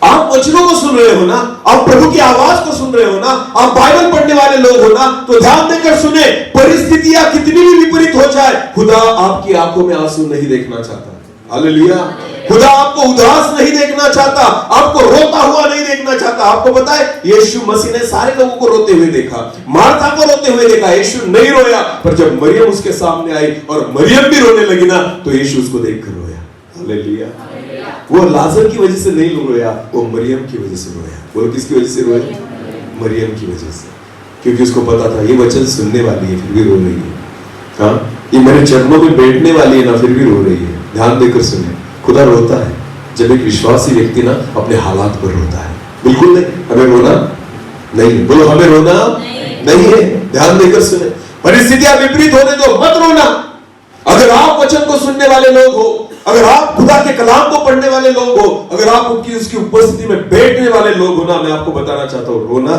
आप वचनों को सुन रहे हो ना, आप प्रभु की आवाज को सुन रहे हो ना, आप बाइबल पढ़ने वाले लोग हो ना, तो ध्यान देकर सुने, परिस्थितियां कितनी भी विपरीत हो जाए, खुदा आपकी आंखों में आंसू नहीं देखना चाहता। हालेलुया। खुदा आपको उदास नहीं देखना चाहता, आपको रोता हुआ नहीं देखना चाहता। आपको पता है यीशु मसीह ने सारे लोगों को रोते हुए देखा, मार्था को रोते हुए देखा, यीशु नहीं रोया। पर जब मरियम उसके सामने आई और मरियम भी रोने लगी ना, तो यीशु उसको देखकर रोया। हालेलुया। वो लाजर की वजह से नहीं रोया, वो मरियम की वजह से रोया। बोलो किसकी वजह से रोया? मरियम की वजह से, क्योंकि उसको पता था ये वचन सुनने वाली है फिर भी रो रही है। हाँ, ये मेरे चरणों में बैठने वाली है ना, फिर भी रो रही है। ध्यान देकर सुने, खुदा रोता है जब एक विश्वासी व्यक्ति ना अपने हालात पर रोता है। बिल्कुल नहीं, हमें रोना नहीं। बोलो हमें रोना नहीं है। ध्यान देकर सुने, परिस्थितियां विपरीत होने दो, मत रोना। अगर आप वचन को सुनने वाले लोग हो, अगर आप खुदा के कलाम को पढ़ने वाले लोग हो, अगर आप उसकी उपस्थिति में बैठने वाले लोग हो ना, मैं आपको बताना चाहता हूं, रोना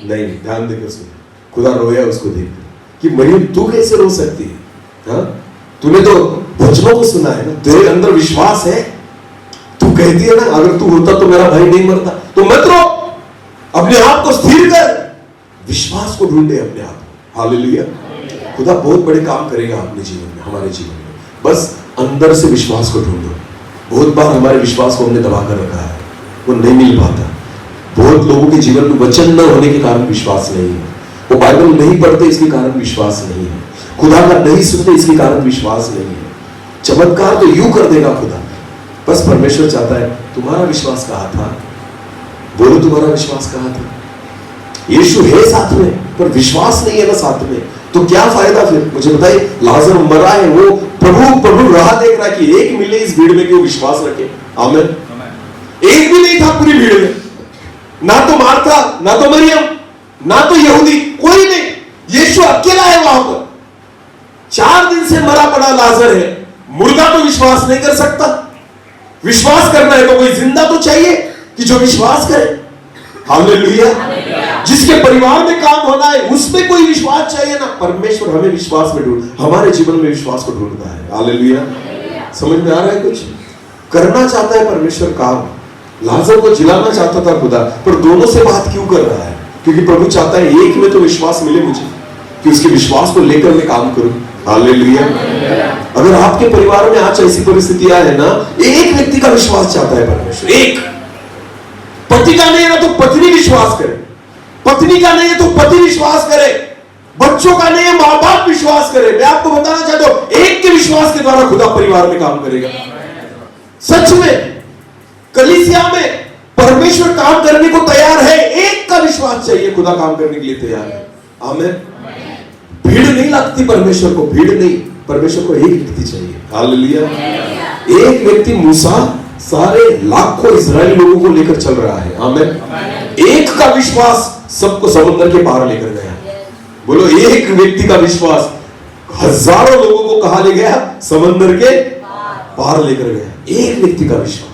नहीं। ध्यान देकर सुने, खुदा रोया उसको देखकर कि मरियम तू कैसे रो सकती है? हाँ, तूने तो वचनों को सुना है ना, तेरे अंदर विश्वास है, तू कहती है ना अगर तू होता तो मेरा भाई नहीं मरता। तो मत रो, अपने आप को स्थिर कर, विश्वास को ढूंढे अपने आप। हालेलुया। खुदा बहुत बड़े काम करेगा अपने जीवन में, हमारे जीवन में। बस अंदर से विश्वास को ढूंढो। बहुत बार हमारे विश्वास को हमने दबा कर रखा है, वो नहीं मिल पाता। बहुत लोगों के जीवन में वचन न होने के कारण विश्वास नहीं है, वो बाइबल नहीं पढ़ते इसके कारण विश्वास नहीं है, खुदा का नहीं सुनते इसके कारण विश्वास नहीं है। चमत्कार तो यूं कर देगा खुदा, बस परमेश्वर चाहता है तुम्हारा विश्वास कहाँ था? बोलो तुम्हारा विश्वास कहाँ था? यीशु है साथ में, पर विश्वास नहीं है ना साथ में। तो क्या फायदा फिर? मुझे बताइए, लाजर मरा है, वो प्रभु राह देख रहा है कि एक मिले इस भीड़ में कि वो विश्वास रखे। आमीन। एक भी नहीं था पूरी भीड़ में, ना तो मार्था, ना तो मरियम, ना तो यहूदी, कोई नहीं। यीशु अकेला है वहां पर। 4 दिन से मरा पड़ा लाजर है, मुर्दा तो विश्वास नहीं कर सकता। विश्वास करना है तो कोई जिंदा तो चाहिए कि जो विश्वास करे। हालेलुया। जिसके परिवार में काम होना है उसमें कोई विश्वास चाहिए ना। परमेश्वर हमें विश्वास में ढूंढ, हमारे जीवन में विश्वास को ढूंढता है। हालेलुया। समझ में आ रहा है? कुछ करना चाहता है परमेश्वर काम। लाजर को जिलाना चाहता था खुदा, पर दोनों से बात क्यों कर रहा है? क्योंकि प्रभु चाहता है एक में तो विश्वास मिले मुझे, कि उसके विश्वास को लेकर मैं काम करूं। हालेलुया। अगर आपके परिवार में आज ऐसी परिस्थितियां है ना, एक व्यक्ति का विश्वास चाहता है परमेश्वर। एक पति का नहीं है ना तो पत्नी विश्वास करे, पत्नी का नहीं है तो पति विश्वास करे, बच्चों का नहीं है मां बाप विश्वास करे। मैं आपको बताना चाहता हूं, एक के विश्वास के द्वारा खुदा परिवार में काम करेगा। सच में कलीसिया में परमेश्वर काम करने को तैयार है। एक का विश्वास चाहिए, खुदा काम करने के लिए तैयार है। आमीन। भीड़ नहीं लगती परमेश्वर को, भीड़ नहीं, परमेश्वर को एक व्यक्ति चाहिए। हालेलुया। एक व्यक्ति मूसा सारे लाखों इजरायली लोगों को लेकर चल रहा है। आमीन। एक का विश्वास सबको समुद्र के पार लेकर गया। बोलो, एक व्यक्ति का विश्वास हजारों लोगों को कहां ले गया? समुद्र के पार लेकर गया। एक व्यक्ति का विश्वास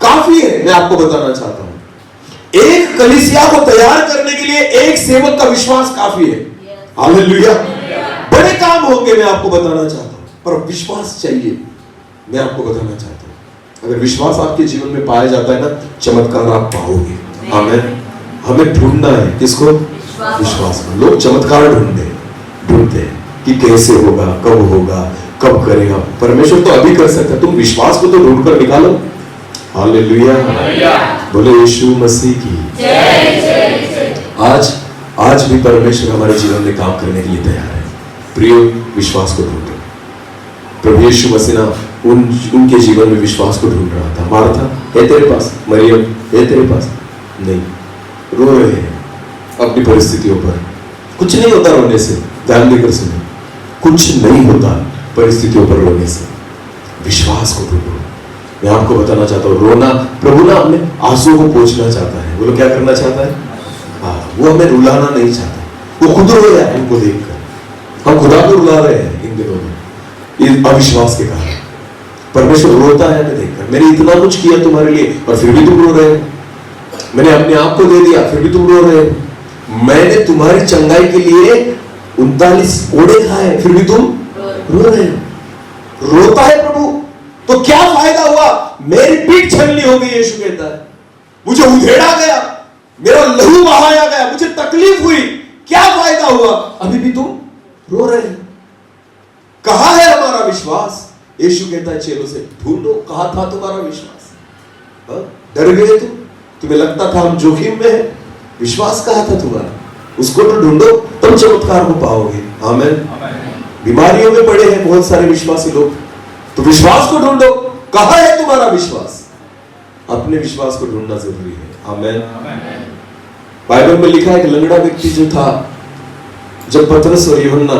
काफी है। मैं आपको बताना चाहता हूं, एक कलीसिया को तैयार करने के लिए एक सेवक का विश्वास काफी है। हालेलुया। बड़े काम होंगे, मैं आपको बताना चाहता हूं, पर विश्वास चाहिए। मैं आपको बताना चाहता हूं, अगर विश्वास आपके जीवन में पाया जाता है ना, चमत्कार आप पाओगे। आमीन। हमें ढूंढना है किसको? विश्वास में। लोग चमत्कार ढूंढते हैं कि कैसे होगा, कब करेगा। परमेश्वर तो अभी कर सकता है, तुम विश्वास को तो ढूंढ कर निकालो। हालेलुया। बोले यीशु मसीह की जय। आज भी परमेश्वर हमारे जीवन में काम करने के लिए तैयार है। प्रिय, विश्वास को ढूंढो। प्रभु यीशु मसीह उनके जीवन में विश्वास को ढूंढ रहा था। मार्था है तेरे पास, मरियम है तेरे पास, नहीं, रो रहे हैं अपनी परिस्थितियों पर। कुछ नहीं होता रोने से, ध्यान देकर सुनो, कुछ नहीं होता परिस्थितियों पर रोने से। विश्वास को ढूंढो। मैं आपको बताना चाहता हूँ, रोना, प्रभु ना अपने आंसू को पोंछना चाहता है। बोलो, क्या करना चाहता है? वो हमें रुलाना नहीं चाहता। वो खुद रो रहा है इनको देखकर। हम खुदा को रुला रहे हैं इन दिनों में, इस अविश्वास के कारण। परमेश्वर रोता है हमें देखकर। मैंने इतना कुछ किया तुम्हारे लिए और फिर भी तुम रो रहे हो। मैंने अपने आप को दे दिया फिर भी तुम रो रहे हो। मैंने तुम्हारी चंगाई के लिए 39 ओढ़े खाए फिर भी तुम रो रहे हो। रोता है प्रभु, तो क्या फायदा हुआ? मेरी पीठ छलनी हो गई, यीशु कहता है। मुझे उधेड़ा गया, मेरा लहू बहाया गया, मुझे तकलीफ हुई, क्या फायदा हुआ? अभी भी तुम रो रहे हो। कहां है हमारा विश्वास? यीशु कहता है चेलों से, ढूंढो कहां था तुम्हारा विश्वास। डर गए तुम्हें लगता था हम जोखिम में है। विश्वास कहां था तुम्हारा? उसको तो ढूंढो, तुम चमत्कार को पाओगे। आमीन। बीमारियों में पड़े हैं बहुत सारे विश्वासी लोग, तो विश्वास को ढूंढो। कहां है तुम्हारा विश्वास? अपने विश्वास को ढूंढना जरूरी है। आमीन। बाइबल में लिखा है कि लंगड़ा व्यक्ति जो था, जब पतरस और यूहन्ना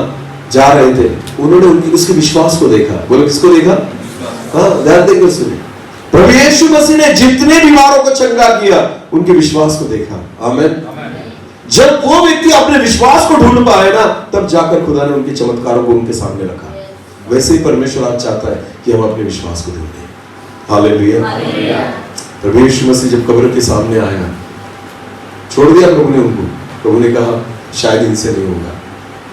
जा रहे थे, उन्होंने उसके विश्वास को देखा। बोलो, किसको देखा? हाँ, ध्यान देकर सुने। प्रभु यीशु मसीह ने जितने बीमारों को चंगा किया, उनके विश्वास को देखा। आमीन। जब वो व्यक्ति अपने विश्वास को ढूंढ पाए ना, तब जाकर खुदा ने उनके चमत्कारों को उनके सामने रखा। वैसे ही परमेश्वर आज चाहता है कि हम अपने विश्वास को ढूंढें। हालेलुया। प्रभु यीशु मसीह जब कब्र के सामने आया, छोड़ दिया प्रभु ने उनको। प्रभु ने कहा शायद इनसे नहीं होगा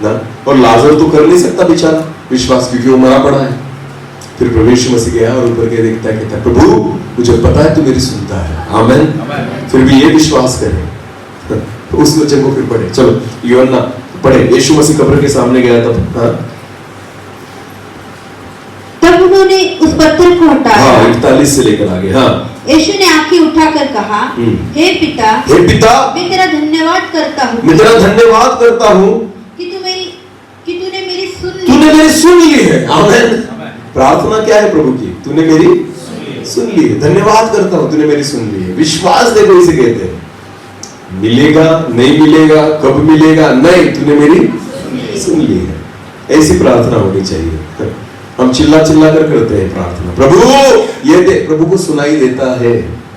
ना, और लाजर तो कर नहीं सकता बेचारा विश्वास, क्योंकि वो मरा पड़ा है। फिर प्रभु यीशु मसीह गया और ऊपर के देखता है, कहता है प्रभु मुझे पता है तू मेरी सुनता है। आमीन। फिर भी ये विश्वास करे। उस वचन को फिर पढ़े, चलो यूहन्ना पढ़े। यीशु मसीह कब्र के सामने गया तब उन्होंने उस पत्थर को हटाया। हाँ, 41 से लेकर आगे। हाँ, यीशु ने आंखें उठाकर कहा, हे पिता, मैं तेरा धन्यवाद करता हूँ कि तूने मेरी सुन ली है। आमीन। प्रार्थना क्या है प्रभु की? तूने मेरी सुन ली है। धन्यवाद करता हूं, तूने मेरी सुन ली है। विश्वास देखो इसे कहते हैं। मिलेगा नहीं मिलेगा, कब मिलेगा, नहीं, तूने मेरी सुन ली है। ऐसी प्रार्थना होनी चाहिए। हम चिल्ला चिल्ला कर करते हैं प्रार्थना, प्रभु ये दे, प्रभु को सुनाई देता है।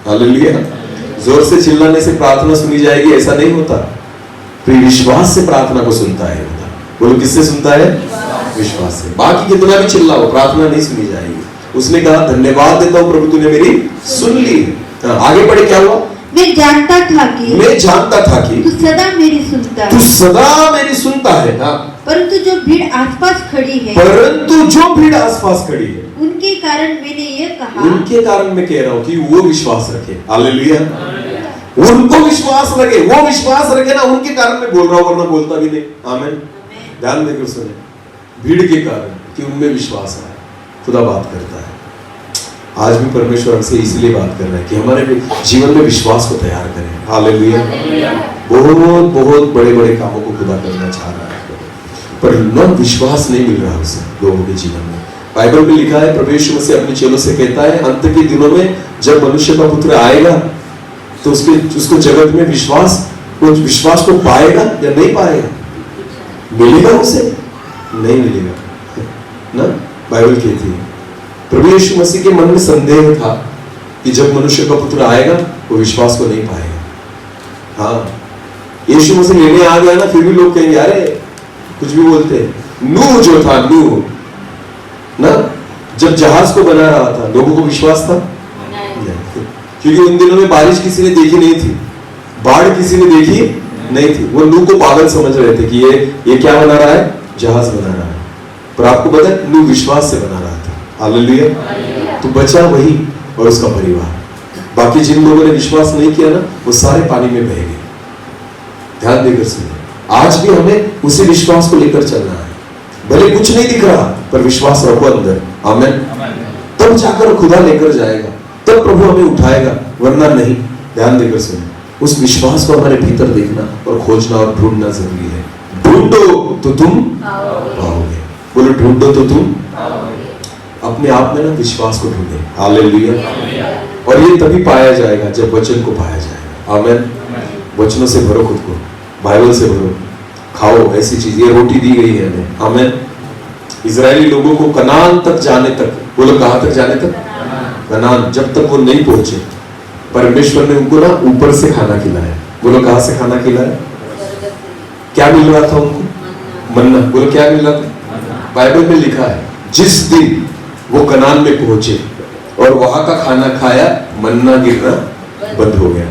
हालेलुया। जोर से चिल्लाने से प्रार्थना सुनी जाएगी ऐसा नहीं होता। तो विश्वास से प्रार्थना को सुनता है। बोलो किससे सुनता है? विश्वास से। बाकी कितना भी चिल्लाओ प्रार्थना नहीं सुनी जाएगी। उसने कहा धन्यवाद देता हूं प्रभु तूने मेरी सुन ली। आगे बढ़े क्या हुआ? मैं जानता था कि तू सदा मेरी सुनता है। तू सदा मेरी सुनता है। परंतु जो भीड़ आसपास खड़ी है, उनके कारण मैंने ये कहा, उनके कारण मैं कह रहा हूं कि वो विश्वास रखे। हालेलुया। उनको विश्वास रखे, वो विश्वास रखे ना, उनके कारण मैं बोल रहा हूं, वरना बोलता भी नहीं। आमीन। ध्यान देकर सुने, भीड़ के कारण कि उनमें विश्वास आया, खुदा बात करता है। आज भी परमेश्वर हमसे इसलिए बात कर रहा है कि हमारे जीवन में विश्वास को तैयार करें। हालेलुया। बहुत बहुत बड़े बड़े कामों को खुदा करना चाह रहा है, पर न विश्वास नहीं मिल रहा उसे लोगों के जीवन में। बाइबल में लिखा है, प्रभु यीशु मसीह अपने चेलों से कहता है अंत के दिनों में जब मनुष्य का पुत्र आएगा तो उसको जगत में विश्वास को पाएगा या नहीं पाएगा? मिलेगा उसे? नहीं मिलेगा ना। बाइबल कहती है प्रभु यीशु मसीह के मन में संदेह था कि जब मनुष्य का पुत्र आएगा वो विश्वास को नहीं पाएगा। हाँ, यीशु मसीह लेने आ गया ना, फिर भी लोग कहेंगे अरे कुछ भी बोलते हैं। नूह जो था, नूह ना, जब जहाज को बना रहा था लोगों को विश्वास था नहीं। क्योंकि उन दिनों में बारिश किसी ने देखी नहीं थी, बाढ़ किसी ने देखी नहीं थी। वो नूह को पागल समझ रहे थे कि ये क्या बना रहा है? जहाज बना रहा है। पर आपको पता है नूह विश्वास से बना रहा था। हालेलुया। तो बचा वही और उसका परिवार। बाकी जिन लोगों ने विश्वास नहीं किया ना, वो सारे पानी में बह गए। ध्यान देकर सुनिए, आज भी हमें उसी विश्वास को लेकर चलना है। भले कुछ नहीं दिख रहा पर विश्वास रखो अंदर। आमीन। तब जाकर खुदा लेकर जाएगा, तब प्रभु हमें उठाएगा, वरना नहीं। ध्यान देकर सुनिए, उस विश्वास को हमारे भीतर देखना और खोजना और ढूंढना जरूरी है। ढूंढो तो तुम पाओगे। बोलो ढूंढो तो तुम अपने आप में ना विश्वास को ढूंढे। हालेलुया। और ये तभी पाया जाएगा जब वचन को पाया जाएगा। आमीन। वचनों से भरो खुद को, बाइबल से भरो, खाओ ऐसी चीज। ये रोटी दी गई है हमें। आमीन। इजरायली लोगों को कनान तक जाने तक, बोलो कहां तक जाने तक? कनान। जब तक वो नहीं पहुंचे परमेश्वर ने उनको ना ऊपर से खाना खिलाया। बोलो कहां से खाना खिलाया? क्या मिल रहा था उनको? मन्ना। बोलो क्या मिल रहा था? बाइबल में लिखा है जिस दिन वो कनान में पहुंचे और वहां का खाना खाया, मन्ना गिरना बंद हो गया।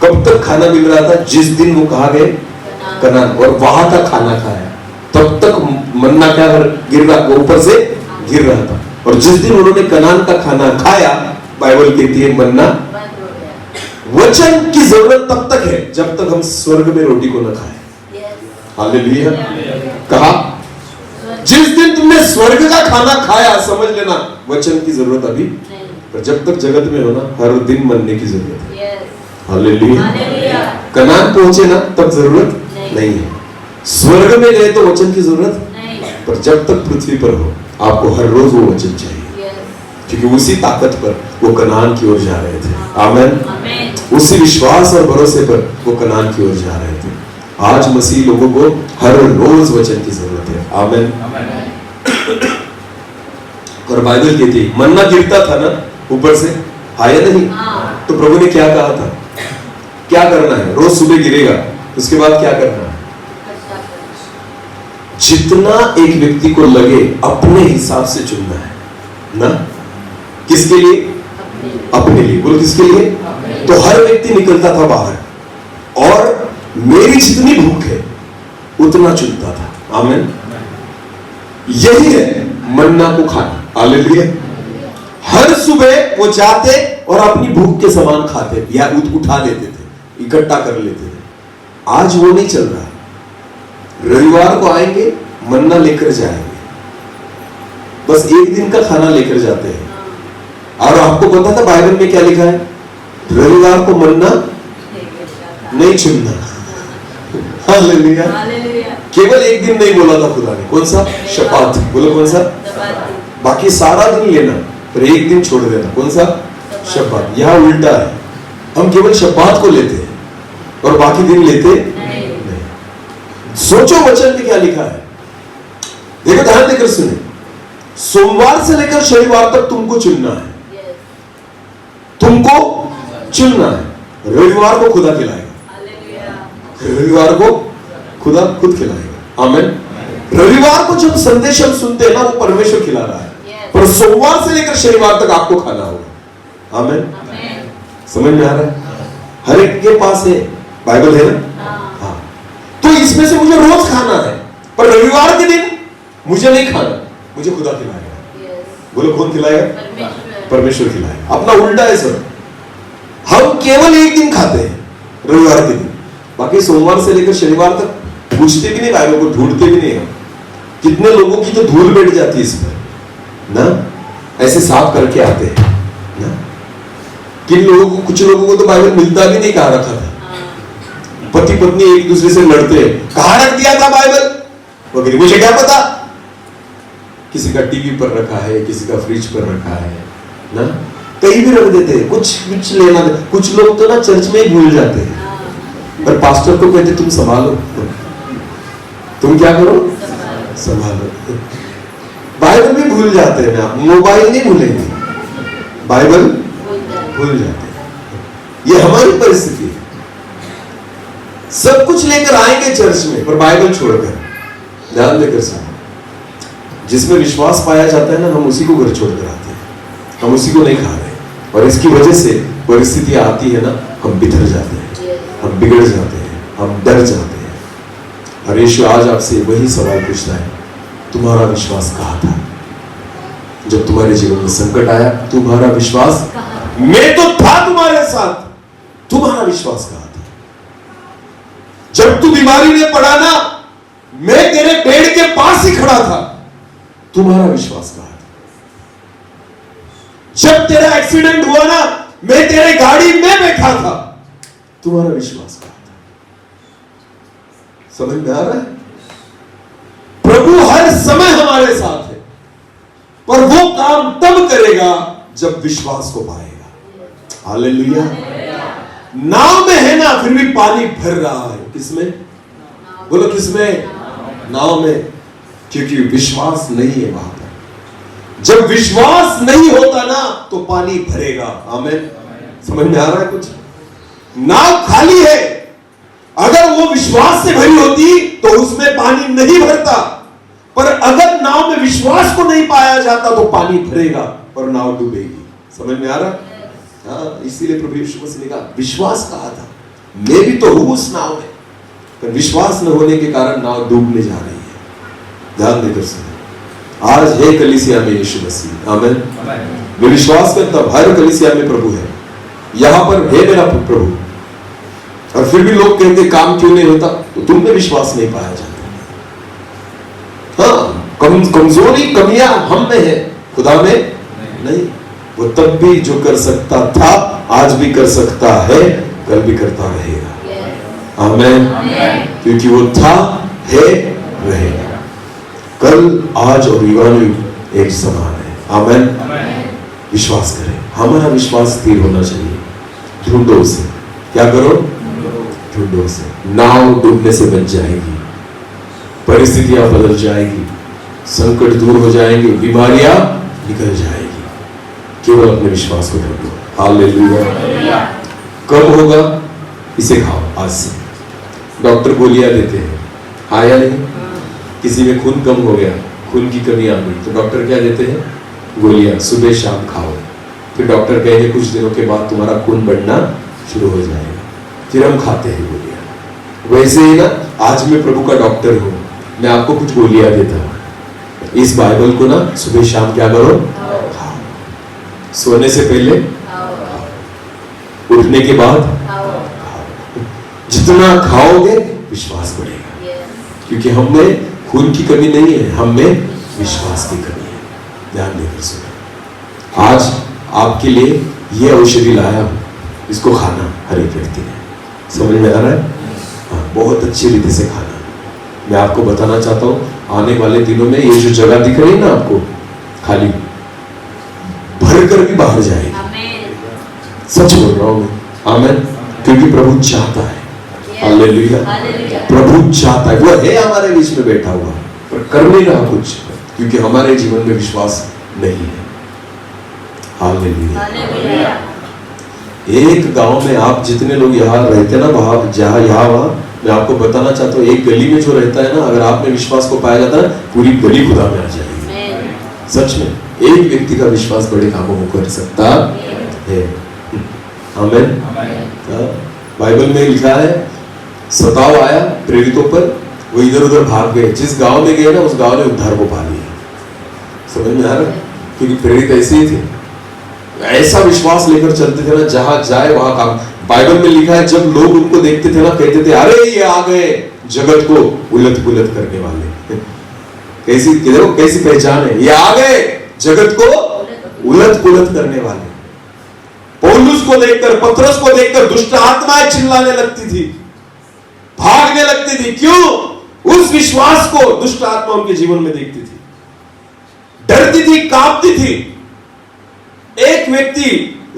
कब तक खाना मिल रहा था? जिस दिन वो कहा गए कनान और वहां का खाना खाया, तब तक मन्ना क्या गिर रहा? वो ऊपर से गिर रहा था। और जिस दिन उन्होंने कनान का खाना खाया, बाइबल कहती है मन्ना। वचन की जरूरत तब तक है जब तक हम स्वर्ग में रोटी को न खाएं। हालेलुया। कहा जिस दिन तुमने स्वर्ग का खाना खाया, समझ लेना वचन की जरूरत अभी, पर जब तक जगत में हो ना, हर दिन मनने की जरूरत है। हालेलुया। कनान पहुंचे ना तब जरूरत नहीं है। स्वर्ग में गए तो वचन की जरूरत नहीं, पर जब तक पृथ्वी पर हो आपको हर रोज वो वचन चाहिए। क्योंकि उसी ताकत पर वो कनान की ओर जा रहे थे। आमीन। उसी विश्वास और भरोसे पर वो कनान की ओर जा रहे थे। आज मसीह लोगों को हर रोज वचन की जरूरत है। आमीन। और बाइबल कहती है मन्ना गिरता था ना ऊपर से, आया नहीं? तो प्रभु ने क्या कहा था? क्या करना है? रोज सुबह गिरेगा, उसके बाद क्या करना है? जितना एक व्यक्ति को लगे अपने हिसाब से चुनना है ना। किसके लिए? अपने लिए। बोलो किसके लिए? तो हर व्यक्ति निकलता था बाहर और मेरी जितनी भूख है उतना चुनता था। आमीन। यही है मन्ना को खाना। हालेलुया। हर सुबह वो जाते और अपनी भूख के समान खाते या उठा लेते थे, इकट्ठा कर लेते थे। आज वो नहीं चल रहा। रविवार को आएंगे, मन्ना लेकर जाएंगे, बस एक दिन का खाना लेकर जाते हैं। और आपको पता था बाइबल में क्या लिखा है? रविवार को मन्ना नहीं चुनना। हालेलुया। केवल एक दिन नहीं बोला था खुदा ने। कौन सा? शब्बात। बोलो कौन सा? बाकी सारा दिन लेना, पर एक दिन छोड़ देना। कौन सा? शब्बात। यहां उल्टा है, हम केवल शब्बात को लेते हैं और बाकी दिन लेते नहीं। सोचो वचन में क्या लिखा है। देखो ध्यान देकर सुने, सोमवार से लेकर शनिवार तक तुमको चुनना है, तुमको चुनना है। रविवार को खुदा खिलाएगा, रविवार को खुदा खुद खिलाएगा। आमीन। रविवार को जब संदेश हम सुनते हैं ना, वो परमेश्वर खिला रहा है, पर सोमवार से लेकर शनिवार तक आपको खाना होगा। आमीन। समझ में आ रहा है? हर एक के पास है, बाइबल है ना। हाँ, तो इसमें से मुझे रोज खाना है, पर रविवार के दिन मुझे नहीं खाना, मुझे खुदा खिलाएगा। बोलो कौन खिलाएगा? परमेश्वर खिलाएगा। अपना उल्टा है सर, हम केवल एक दिन खाते हैं, रविवार के दिन, बाकी सोमवार से लेकर शनिवार तक पूछते भी नहीं, बाइबल को ढूंढते भी नहीं। कितने लोगों की तो धूल बैठ जाती है इस पर ना, ऐसे साफ करके आते हैं ना। किन लोगों को, कुछ लोगों को तो बाइबल मिलता भी नहीं, कहा रखा था। पति पत्नी एक दूसरे से लड़ते हैं, कहा रख दिया था बाइबल वगैरह, मुझे क्या पता। किसी का टीवी पर रखा है, किसी का फ्रिज पर रखा है ना, कहीं भी रख देते हैं, कुछ लेना। कुछ लोग तो ना चर्च में ही भूल जाते हैं, पर पास्टर को कहते तुम संभालो, तुम क्या करो, संभालो। बाइबल भी भूल जाते हैं ना, मोबाइल नहीं भूलेंगे, बाइबल भूल जाते हैं। ये हमारी परिस्थिति है, सब कुछ लेकर आएंगे चर्च में, पर बाइबल छोड़कर। ध्यान देकर सुनो, जिसमें विश्वास पाया जाता है ना, हम उसी को घर छोड़कर आते हैं, हम उसी को नहीं खा रहे, और इसकी वजह से परिस्थितियां आती है ना, हम बिखर जाते हैं, हम बिगड़ जाते हैं, हम डर जाते हैं। और यीशु आज आपसे वही सवाल पूछता है, तुम्हारा विश्वास कहाँ था? जब तुम्हारे जीवन में संकट आया, तुम्हारा विश्वास, मैं तो था तुम्हारे साथ, तुम्हारा विश्वास कहाँ था? जब तू बीमारी में पड़ा ना, मैं तेरे बेड के पास ही खड़ा था, तुम्हारा विश्वास कहाँ था? जब तेरा एक्सीडेंट हुआ ना, मैं तेरे गाड़ी में बैठा था, तुम्हारा विश्वास कहाँ था? समझ में आ रहा है? प्रभु हर समय हमारे साथ है, पर वो काम तब करेगा जब विश्वास को पाएगा। हालेलुया। नाव में है ना, फिर भी पानी भर रहा है, किसमें? बोलो किसमें? नाव में, क्योंकि विश्वास नहीं है वहां पर। जब विश्वास नहीं होता ना, तो पानी भरेगा। आमीन। समझ में आ रहा है कुछ? नाव खाली है, अगर वो विश्वास से भरी होती तो उसमें पानी नहीं भरता, पर अगर नाव में विश्वास को नहीं पाया जाता तो पानी भरेगा और नाव डूबेगी। समझ में आ रहा? हाँ, इसीलिए प्रभु यीशु मसीह ने कहा, विश्वास कहा था, मैं भी तो हूं उस नाव में, पर विश्वास न होने के कारण नाव डूबने जा रही है। ध्यान देकर सुनो, आज है कलीसिया में यीशु मसीह। आमीन। मैं विश्वास करता हूं हर कलीसिया में प्रभु है, यहां पर है मेरा प्रभु, और फिर भी लोग कहते काम क्यों नहीं होता? तो तुम में विश्वास नहीं पाया जाता। हाँ, कमजोरी, कमियां हम में है, खुदा में नहीं। वो तब भी जो कर सकता था, आज भी कर सकता है, कल भी करता रहेगा। आमीन। क्योंकि वो था, है, रहेगा, कल, आज और युगानुयुग एक समान है। आमीन। विश्वास करें, हमारा विश्वास स्थिर होना चाहिए। ढूंढो उसे। क्या करो? ढूंढो उसे। नाव डूबने से बच जाएगी, परिस्थितियां बदल जाएगी, संकट दूर हो जाएंगे, बीमारियां निकल जाएगी। केवल अपने विश्वास को ढूंढो। हालेलुया। कब होगा? इसे खाओ आज से। डॉक्टर गोलियां देते हैं, आया नहीं? किसी में खून कम हो गया, खून की कमी आ गई, तो डॉक्टर क्या देते हैं? गोलियां, सुबह शाम खाओ। फिर डॉक्टर कहेंगे कुछ दिनों के बाद तुम्हारा खून बढ़ना शुरू हो जाएगा, फिर हम खाते हैं गोलियां। वैसे ही ना, आज मैं प्रभु का डॉक्टर हूं, मैं आपको कुछ गोलियां देता हूं। इस बाइबल को ना सुबह शाम क्या करो? खाओ। सोने से पहले खाओ, उठने के बाद खाओ। जितना खाओगे विश्वास बढ़ेगा, क्योंकि हम में खून की कमी नहीं है, हम में विश्वास की कमी है। ध्यान देकर सुनो, आज आपके लिए ये औषधि लाया हूं, इसको खाना हर एक व्यक्ति ने। समझ में आ रहा है? हाँ, बहुत अच्छी रीति से खाना। मैं आपको बताना चाहता हूं, आने वाले दिनों में ये जो जगह दिख रही है ना आपको, खाली भर कर भी बाहर जाएगी। सच बोल रहा हूं मैं। आमीन। क्योंकि प्रभु चाहता है। हालेलुया। प्रभु चाहता है, वो है हमारे बीच में बैठा हुआ, पर कर नहीं रहा कुछ, क्योंकि हमारे जीवन में विश्वास नहीं है। हालेलुया। एक गांव में आप जितने लोग यहाँ रहते ना, वहां जहाँ यहाँ वहां, मैं आपको बताना चाहता हूँ, एक गली में जो रहता है ना, अगर आप में विश्वास को पाया जाता है, पूरी गली खुदा में आ जाएगी। सच में एक व्यक्ति का विश्वास बड़े कामों को कर सकता है। आमीन। बाइबल में लिखा है, सताव आया प्रेरितों पर, वो इधर उधर भाग गए, जिस गांव में गए ना उस गांव ने उद्धार को पा लिया। समझ में आ रहा है? क्योंकि प्रेरित ऐसे ही थे, ऐसा विश्वास लेकर चलते थे ना, जहां जाए वहां काम। बाइबल में लिखा है, जब लोग उनको देखते थे ना, कहते थे अरे ये आ गए जगत को उलट पुलट करने वाले। कैसी देखो कैसी पहचान है, ये आ गए जगत को उलट पुलट करने वाले। पौलुस को देखकर, पतरस को देखकर दुष्ट आत्माएं चिल्लाने लगती थी, भागने लगती थी। क्यों? उस विश्वास को दुष्ट आत्मा उनके जीवन में देखती थी, डरती थी, कांपती थी। एक व्यक्ति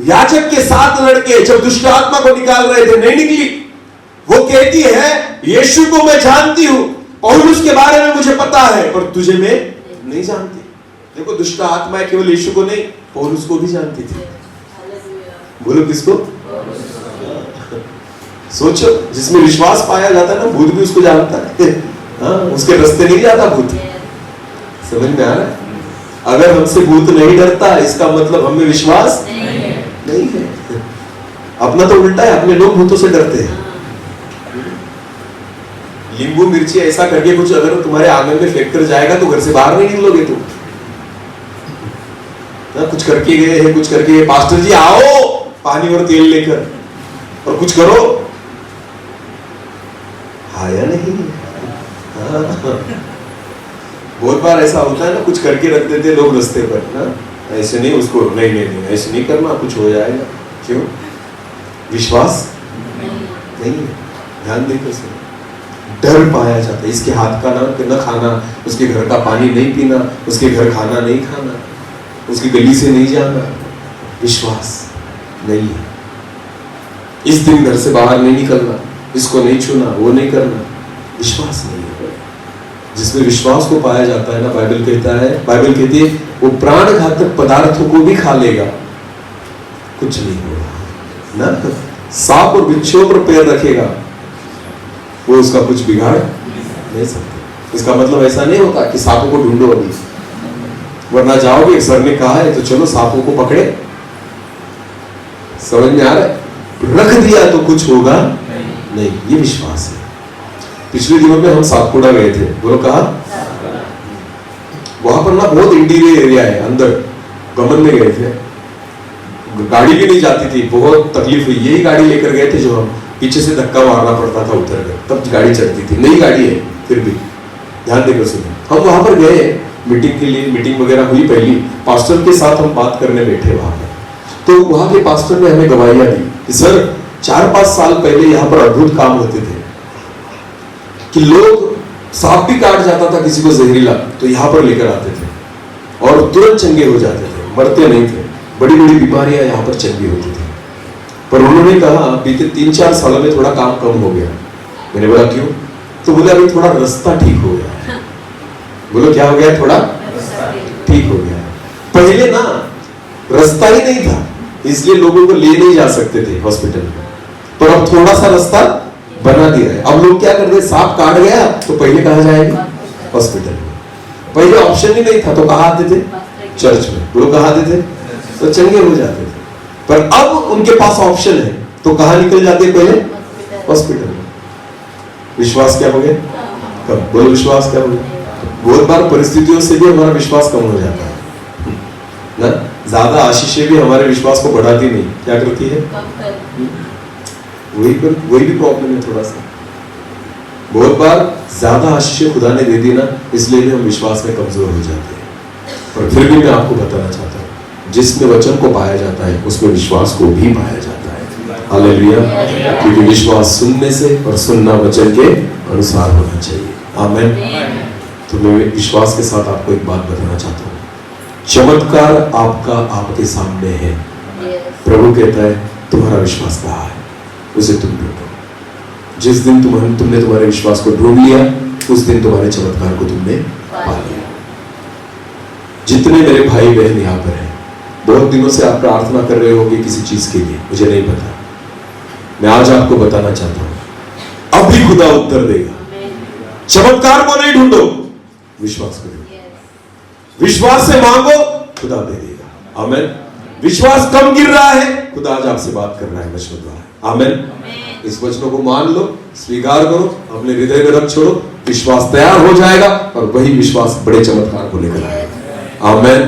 याजक के 7 लड़के जब दुष्ट आत्मा को निकाल रहे थे, नहीं निकली। वो कहती है, यीशु को मैं जानती हूं, पौलुस के बारे में मुझे पता है, पर तुझे मैं नहीं जानती। देखो, दुष्ट आत्माएं केवल यीशु को नहीं, पौलुस को भी जानती थी। बोलो किसको? सोचो, जिसमें विश्वास पाया जाता है ना, भूत भी उसको जानता है। हाँ, उसके रास्ते नहीं जाता भूत। समझ में आ रहा है? अगर हमसे भूत नहीं डरता, इसका मतलब हमें विश्वास नहीं है। अपना तो उल्टा है, अपने लोग भूतों से डरते हैं। नींबू मिर्ची ऐसा करके कुछ अगर तुम्हारे आंगन में फेंक कर जाएगा तो घर से बाहर नहीं निकलोगे तुम। कुछ करके गए हैं, कुछ करके गए, पास्टर जी आओ पानी और तेल लेकर और कुछ करो, आया नहीं। बहुत बार ऐसा होता है ना, कुछ करके रख देते लोग रास्ते पर ना, ऐसे नहीं, उसको नहीं ऐसे नहीं करना, कुछ हो जाएगा। क्यों? विश्वास नहीं है। ध्यान देकर सुनो, डर पाया जाता है। इसके हाथ का न खाना, उसके घर का पानी नहीं पीना, उसके घर खाना नहीं खाना, उसकी गली से नहीं जाना, विश्वास नहीं है। इस दिन घर से बाहर नहीं निकलना, इसको नहीं छूना, वो नहीं करना, विश्वास नहीं है। जिसमें विश्वास को पाया जाता है ना, बाइबल कहती है वो प्राण घातक पदार्थों को भी खा लेगा, कुछ नहीं होगा ना। सांप और बिच्छुओं पर पैर रखेगा, वो उसका कुछ बिगाड़ नहीं सकता। इसका मतलब ऐसा नहीं होता कि सांपों को ढूंढो अभी, वरना जाओगे, सर ने कहा है तो चलो सांपों को पकड़े। समझ में आ रहा है? रख दिया तो कुछ होगा नहीं, ये विश्वास है। पिछले दिनों में हम सातपुड़ा गए थे। बोलो कहा? वहां पर ना बहुत इंटीरियर एरिया है, अंदर गमन में गए थे, गाड़ी भी नहीं जाती थी, बहुत तकलीफ हुई। यही गाड़ी लेकर गए थे जो हम, पीछे से धक्का मारना पड़ता था उतर गए, तब गाड़ी चलती थी। नई गाड़ी है फिर भी, ध्यान देकर सुनो। हम वहां पर गए मीटिंग के लिए, मीटिंग वगैरह हुई पहली, पास्टर के साथ हम बात करने बैठे वहां पर। तो वहां के पास्टर ने हमें गवाहियां दी कि सर 4-5 साल पहले यहाँ पर अद्भुत काम होते थे कि लोग, सांप भी काट जाता था किसी को जहरीला, तो यहाँ पर लेकर आते थे और तुरंत चंगे हो जाते थे, मरते नहीं थे। बड़ी बड़ी बीमारियां यहाँ पर चंगी होती थी। पर उन्होंने कहा बीते 3-4 सालों में थोड़ा काम कम हो गया। मैंने बोला क्यों? तो बोले अभी थोड़ा रास्ता ठीक हो गया। बोलो क्या हो गया? थोड़ा ठीक हो गया। पहले ना रास्ता ही नहीं था, इसलिए लोगों को ले नहीं जा सकते थे हॉस्पिटल में, पर अब थोड़ा सा रास्ता बना दिया है। अब लोग क्या करते, सांप काट गया तो पहले कहाँ जाएंगे? हॉस्पिटल में। पहले ऑप्शन ही नहीं था तो कहाँ आते थे? चर्च में। लोग कहाँ आते थे? तो चंगे हो जाते थे। पर अब उनके पास ऑप्शन है तो कहाँ निकल जाते? पहले हॉस्पिटल में। विश्वास क्या हो गया? कब? बोलो विश्वास क्या हो गया? बहुत बार परिस्थितियों से भी हमारा विश्वास कम हो जाता है ना। ज्यादा आशीषें भी हमारे विश्वास को बढ़ाती नहीं, क्या करती है? वही भी प्रॉब्लम है थोड़ा सा। बहुत बार ज्यादा आशीषें खुदा ने दे दी ना, इसलिए भी हम विश्वास में कमजोर हो जाते हैं। पर फिर भी मैं आपको बताना चाहता हूँ, जिसमें वचन को पाया जाता है उसमें विश्वास को भी पाया जाता है। हालेलुया। क्योंकि विश्वास सुनने से और सुनना वचन के अनुसार होना चाहिए। आमीन। तो मैं विश्वास के साथ आपको एक बात बताना चाहता हूँ, चमत्कार आपका आपके सामने है। प्रभु कहता है तुम्हारा विश्वास कहाँ है, उसे तुम ढूंढो। जिस दिन तुमने तुम्हारे विश्वास को ढूंढ लिया, उस दिन तुम्हारे चमत्कार को तुमने पा लिया। जितने मेरे भाई बहन यहाँ पर हैं, बहुत दिनों से आप प्रार्थना कर रहे होंगे किसी चीज के लिए, मुझे नहीं पता। मैं आज आपको बताना चाहता हूं, अभी खुदा उत्तर देगा। चमत्कार को नहीं ढूंढो, विश्वास को ढूंढो। विश्वास से मांगो, खुदा दे देगा। आमीन। विश्वास कम गिर रहा है, खुदा आज आपसे बात कर रहा है वचन द्वारा। आमीन। इस वचनों को मान लो, स्वीकार करो, अपने हृदय में रख छोड़ो। विश्वास तैयार हो जाएगा और वही विश्वास बड़े चमत्कार को लेकर आएगा। आमीन।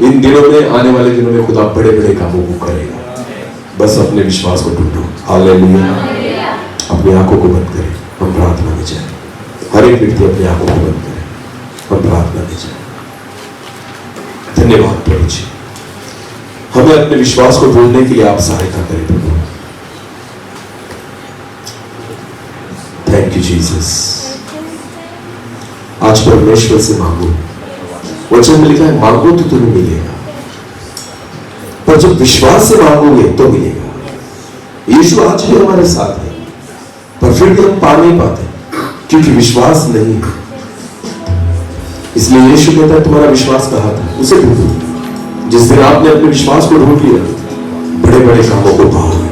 इन दिनों में, आने वाले दिनों में खुदा बड़े बड़े कामों को करेगा। बस अपने विश्वास को ढूंढो। हालेलुया। अपनी आंखों को बंद करें, हम प्रार्थना में जाए। हर एक व्यक्ति अपनी आंखों को बंद करे और प्रार्थना में जाए। धन्यवाद प्रभु जी, हमें अपने विश्वास को ढूंढने के लिए आप सहायता करें प्रभु। Thank you Jesus. आज परमेश्वर से मांगो। वचन में लिखा है, मांगो तो तुम्हें मिलेगा, पर जब विश्वास से मांगोगे तो मिलेगा। यीशु आज भी हमारे साथ है, पर फिर भी हम पा नहीं पाते क्योंकि विश्वास नहीं है। इसलिए यीशु कहता है, तुम्हारा विश्वास कहाँ था, उसे ढूंढो। जिस दिन आपने अपने विश्वास को ढूंढ लिया, बड़े बड़े कामों को पाओगे,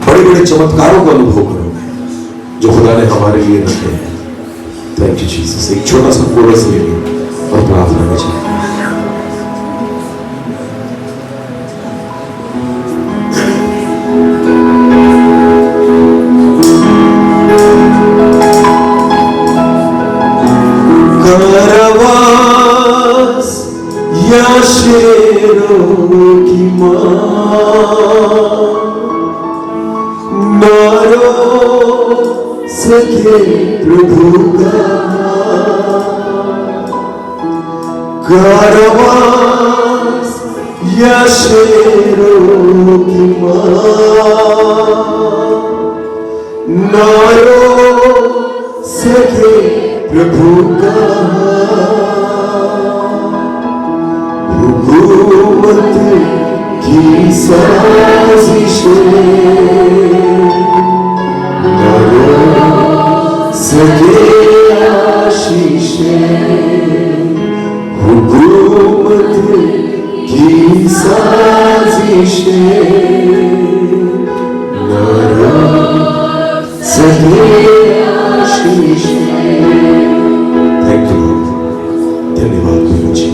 बड़े बड़े चमत्कारों का अनुभव करोगे जो खुदा ने हमारे लिए रखे हैं। Thank you Jesus. एक छोटा सा कोरस लेंगे और प्रार्थना में जाएंगे। शेरों की मारो सके प्रभु का कारवास, या शेरों की मारो सके प्रभु का हुकूमत की साजिशें सके आशीषें, हुकूमत की साजिशें सके आशीषें। Thank you Lord. धन्यवाद प्रभु जी।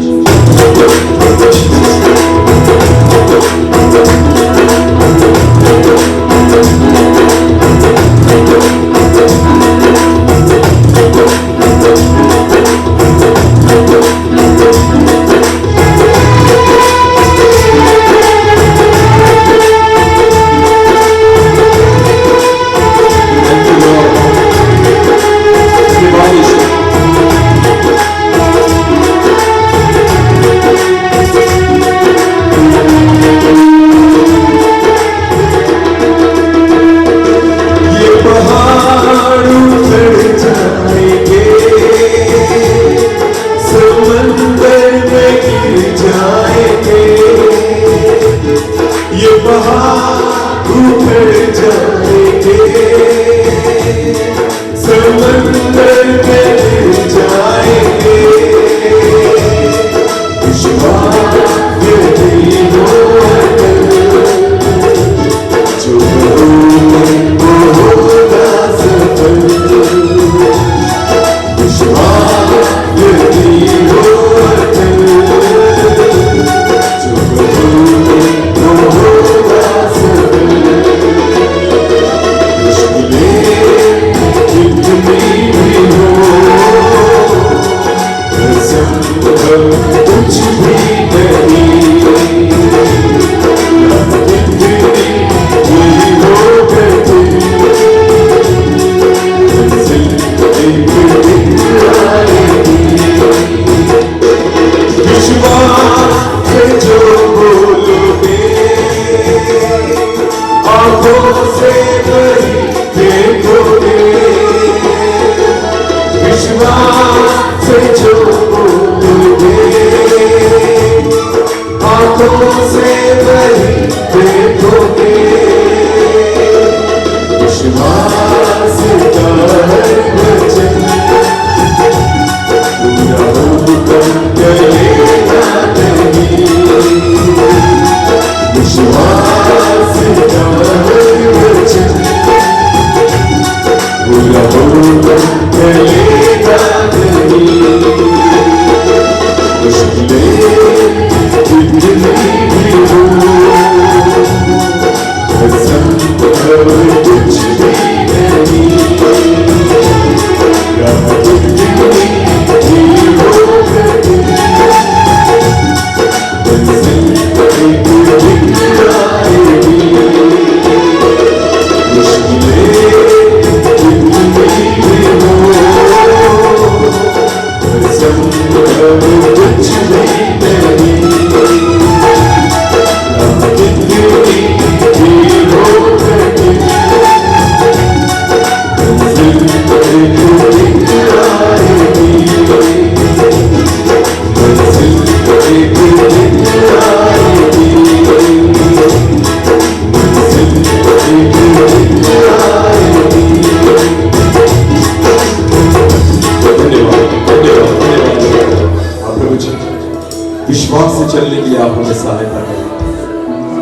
विश्वास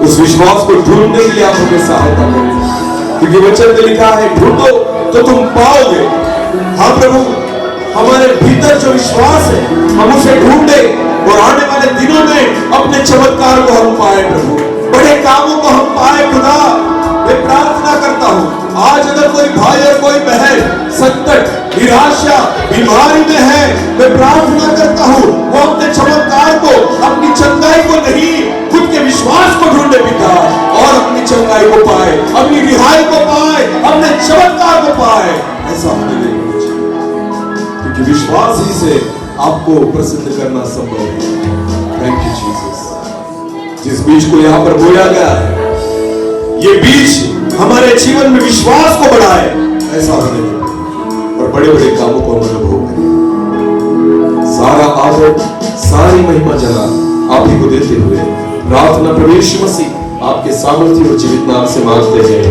उस विश्वास को ढूंढने के लिए आप हमें सहायता करें, क्योंकि वचन में लिखा है ढूंढो तो तुम पाओगे। हाँ प्रभु, हमारे भीतर जो विश्वास है हम उसे ढूंढे और आने वाले दिनों में अपने चमत्कार को हम पाए प्रभु, बड़े कामों को हम पाए खुदा। मैं प्रार्थना करता हूं आज अगर कोई भाई और कोई बहन संकट, निराशा, बीमारी में है, मैं प्रार्थना करता हूं वो अपने चमत्कार को, अपनी चंगाई को नहीं, खुद के विश्वास को ढूंढे पिता, और अपनी चंगाई को पाए, अपनी रिहाई को पाए, अपने चमत्कार को पाए। ऐसा होने देना चाहिए, क्योंकि विश्वास ही से आपको प्रसिद्ध करना संभव है। Thank you Jesus. जिस बीज को यहाँ पर बोया गया है, ये बीज हमारे जीवन में विश्वास को बढ़ाए, ऐसा होने दे और बड़े बड़े कामों को हम अनुभव करें। सारा आदर, सारी महिमा जना आप ही को देते हुए प्रार्थना प्रभु यीशु मसीह आपके सामर्थ्य और जीवित नाम से मांगते हैं,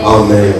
आमीन।